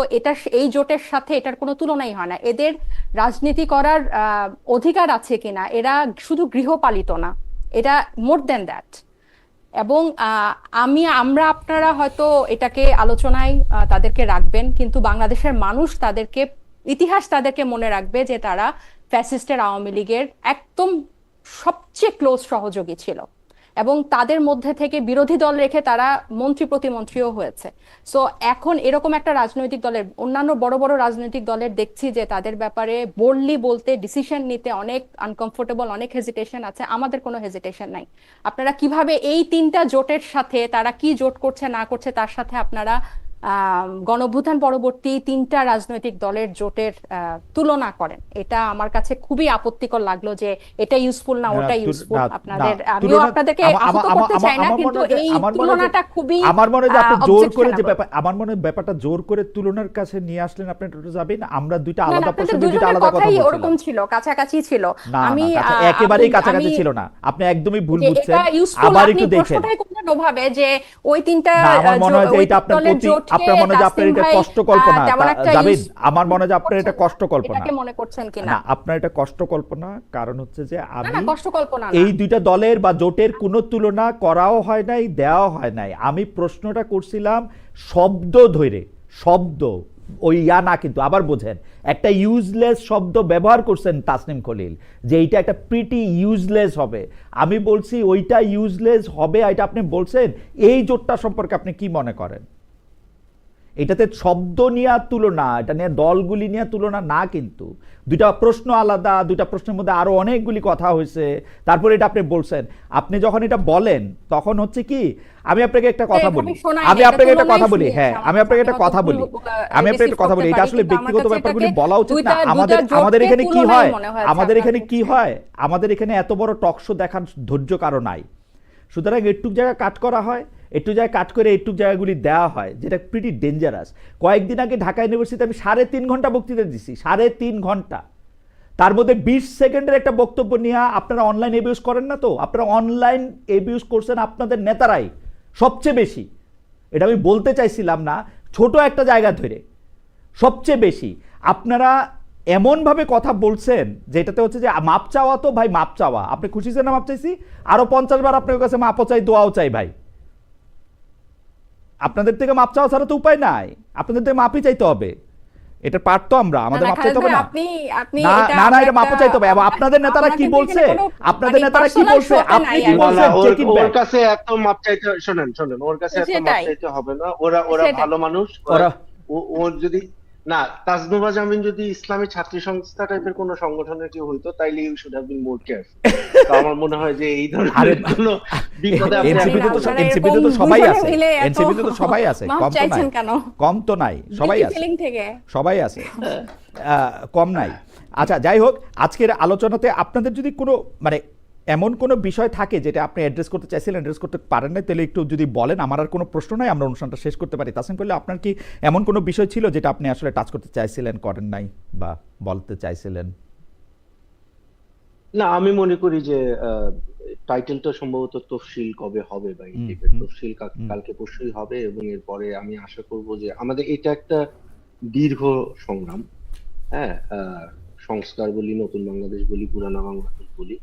এই জোটের সাথে এটার কোনো তুলনাই হয় না। এদের রাজনীতি করার অধিকার আছে কিনা, এরা শুধু গৃহপালিত না, এটা মোর দ্যান দ্যাট। এবং আপনারা হয়তো এটাকে আলোচনায় তাদেরকে রাখবেন, কিন্তু বাংলাদেশের মানুষ ইতিহাস তাদেরকে মনে রাখবে যে তারা ফ্যাসিস্টের, আওয়ামী লীগের একদম সবচেয়ে ক্লোজ সহযোগী ছিল। এবং তাদের মধ্যে থেকে বিরোধী দল রেখে তারা মন্ত্রী প্রতিমন্ত্রীও হয়েছে। সো এখন এরকম একটা রাজনৈতিক দলের, অন্যান্য বড় বড় রাজনৈতিক দলের দেখছি যে তাদের ব্যাপারে বোল্ডলি বলতে, ডিসিশন নিতে অনেক আনকমফোর্টেবল, অনেক হেজিটেশন আছে। আমাদের কোনো হেজিটেশন নাই। আপনারা কিভাবে এই তিনটা জোটের সাথে, তারা কি জোট করছে না করছে তার সাথে আপনারা গণঅভ্যুত্থান পরবর্তী তিনটা রাজনৈতিক দলের জোটের তুলনা করেন, এটা আমার কাছে খুবই আপত্তিকর লাগলো যে এটা ইউজফুল না, ওটা ইউজফুল। আপনাদের, আমিও আপনাদেরকে আহত করতে চাই না, কিন্তু এই তুলনাটা খুবই আমার মনে হয় যে আপনি জোর করে যে objectionable। ব্যাপার, আমার মনে হয় ব্যাপারটা জোর করে তুলনার কাছে নিয়ে আসলেন আপনি, ডক্টর জাবিন। আমরা দুইটা না না, আলাদা আপনাদের প্রসঙ্গে দুইটা দুজনের আলাদা কথা কথাই বলছিলাম। ওরকম ছিল, কাছাকাছি ছিল। না আমি না, একেবারেই কাছাকাছি আমি ছিল না, আপনি একদমই ভুল যে বুঝছেন। এটা ইউজফুল, আবার আপনি একটু দেখেন। প্রশ্নটাই করলেন ওভাবে যে ওই তিনটা না, আমার মনে হয় যে এটা আপনার দলের প্রতি, জোটকে আপনার মনে হয় যে আপনার তাসলিম এটা ভাই কষ্ট কল্পনা তেমন একটা জাবিন, use আমার মনে হয় যে আপনার এটা করছেন কষ্ট না। কল্পনা। এটাকে মনে করছেন কিনা? না, আপনার এটা কষ্ট কল্পনা, কারণ হচ্ছে যে না আমি না, কষ্ট কল্পনা না। এই দুইটা দলের বা জোটের কোনো তুলনা করাও হয় নাই, দেওয়াও হয় নাই। আমি প্রশ্নটা করছিলাম শব্দ ধরে, শব্দ ওই না, কিন্তু আবার বোঝেন একটা ইউজলেস শব্দ ব্যবহার করছেন তাসনিম খলিল, যে এইটা একটা প্রিটি ইউজলেস হবে। আমি বলছি ওইটা ইউজলেস হবে, এটা আপনি বলছেন। এই জোটটা সম্পর্কে আপনি কি মনে করেন? এটাতে শব্দ নিয়ে তুলনা, এটা নিয়ে দলগুলি নিয়ে তুলনা না, কিন্তু দুইটা প্রশ্ন আলাদা, দুইটা প্রশ্নের মধ্যে আরো অনেকগুলি কথা হয়েছে। তারপরে এটা আপনি বলছেন, আপনি যখন এটা বলেন তখন হচ্ছে কি, আমি আপনাকে একটা কথা বলি, আমি আপনাকে একটা কথা বলি, হ্যাঁ আমি আপনাকে একটা কথা বলি, আমি আপনাকে একটা কথা বলি, এটা আসলে ব্যক্তিগত ব্যাপারগুলি বলা উচিত না। আমাদের এখানে কি হয়, আমাদের এখানে কি হয়, আমাদের এখানে এত বড় টক শো দেখার ধৈর্য কারো নাই। সুতরাং একটু জায়গা কাট করা হয়, একটু জায়গায় কাট করে একটু জায়গাগুলি দেওয়া হয়, যেটা প্রিটি ডেঞ্জারাস। কয়েকদিন আগে ঢাকা ইউনিভার্সিটিতে আমি 3.5 ঘন্টা বক্তৃতা দিছি, 3.5 ঘন্টা। তার মধ্যে 20 সেকেন্ডের একটা বক্তব্য নিয়ে আপনারা অনলাইন এবিউজ করেন না তো? আপনারা অনলাইন এবিউজ করছেন আপনাদের নেতারাই সবচেয়ে বেশি। এটা আমি বলতে চাইছিলাম না, ছোট একটা জায়গা ধরে সবচেয়ে বেশি আপনারা এমনভাবে কথা বলছেন যেটাতে হচ্ছে যে মাপ চাওয়া, তো ভাই মাপ চাওয়া, আপনি খুশি না মাপ চাইছি, আরো 50 বার আপনার কাছে মাপও চাই, দোয়াও চাই ভাই। আপনাদের থেকে মাপ চাওয়া ছাড়া তো উপায় নাই, আপনাদের থেকে মাপই চাইতে হবে। এটা পারত তো আমরা, আমাদের মাপ চাইতে হবে না? না না, এটা মাপও চাইতে হবে। আপনাদের নেতারা কি বলছে, আপনাদের নেতারা কি বলছে, আপনি কি বলছেন, চেক ইট ওর ব্যাক। কাছে এত মাপ চাইতে, শোনেন শোনেন, ওর কাছে এত মাপ চাইতে হবে না। ওরা ভালো মানুষ। ওর যদি না, তাজনুভা জামিন যদি ইসলামী ছাত্রী সংস্থা টাইপের কোন সংগঠনের কেউ হইতো, তাইলে you should have been more careful. তো আমার মনে হয় যে এই ধরনের কোনো বিপদে এনসিপিতে তো সবাই আছে, এনসিপিতে তো সবাই আছে, কম তো নাই, কম তো নাই, সবাই আছে, সবাই আছে, কম নাই। আচ্ছা, যাই হোক, আজকের আলোচনাতে আপনাদের যদি কোনো মানে এমন কোনো বিষয় থাকে যেটা আপনি অ্যাড্রেস করতে চাইছিলেন, অ্যাড্রেস করতে পারেন না, তাহলে একটু যদি বলেন। আমার আর কোনো প্রশ্ন নাই, আমরা অনুষ্ঠানটা শেষ করতে পারি। তাসনিম করলে আপনার কি এমন কোনো বিষয় ছিল যেটা আপনি আসলে টাচ করতে চাইছিলেন, করেন নাই, বা বলতে চাইছিলেন? না, আমি মনে করি যে টাইটেলটা সম্ভবত তফসিল কবে হবে, বা তফসিল কালকে পরশুই হবে, এবং এরপরে আমি আশা করব যে আমাদের এটা একটা দীর্ঘ সংগ্রাম। হ্যাঁ, সংস্কার বলি, নতুন বাংলাদেশ বলি, পুরানা বাংলাদেশ বলি,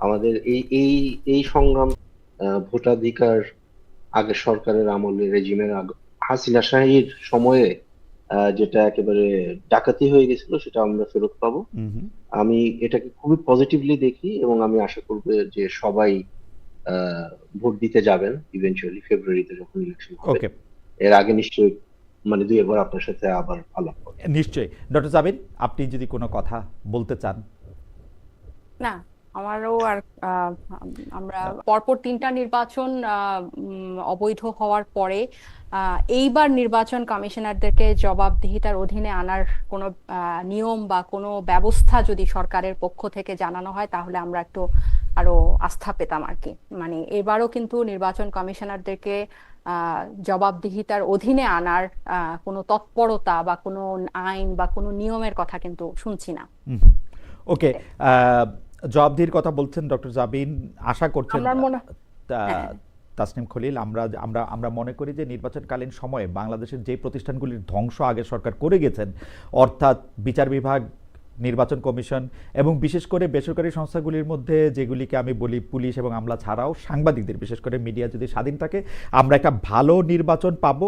আমাদের এই সংগ্রাম ভোটাধিকার আগের সরকারের আমলে, রেজিমের হাসিনা শাহীর সময়ে যেটা একেবারে ডাকাতি হয়ে গেছিল, সেটা আমরা ফেরত পাবো। আমি এটাকে খুবই পজিটিভলি দেখি, এবং আমি আশা করব যে সবাই ভোট দিতে যাবেন ইভেনচুয়ালি ফেব্রুয়ারিতে যখন ইলেকশন হবে। এর আগে নিশ্চয়ই মানে 2 একবার আপনার সাথে আবার আলাপ করব। নিশ্চয়ই। ডক্টর জাবিন, আপনি যদি কোনো কথা বলতে চান। না, আমারও আর আমরা পরপর 3টা নির্বাচন অবৈধ হওয়ার পরে এইবার নির্বাচন কমিশনারদেরকে জবাবদিহিতার অধীনে আনার কোনো নিয়ম বা কোনো ব্যবস্থা যদি সরকারের পক্ষ থেকে জানানো হয়, তাহলে আমরা একটু আরো আস্থা পেতাম আর কি। মানে এবারও কিন্তু নির্বাচন কমিশনারদেরকে জবাবদিহিতার অধীনে আনার কোনো তৎপরতা বা কোনো আইন বা কোনো নিয়মের কথা কিন্তু শুনছি না। ওকে, জবাবদিহির কথা বলছেন ডক্টর জাবিন, আশা করছেন তাসনিম খলিল। আমরা মনে করি যে নির্বাচনকালীন সময়ে বাংলাদেশের যে প্রতিষ্ঠানগুলির ধ্বংস আগে সরকার করে গেছেন, অর্থাৎ বিচার বিভাগ, নির্বাচন কমিশন, এবং বিশেষ করে বেসরকারি সংস্থাগুলির মধ্যে যেগুলিকে আমি বলি পুলিশ এবং আমলা ছাড়াও সাংবাদিকদের, বিশেষ করে মিডিয়া যদি স্বাধীন থাকে, আমরা একটা ভালো নির্বাচন পাবো।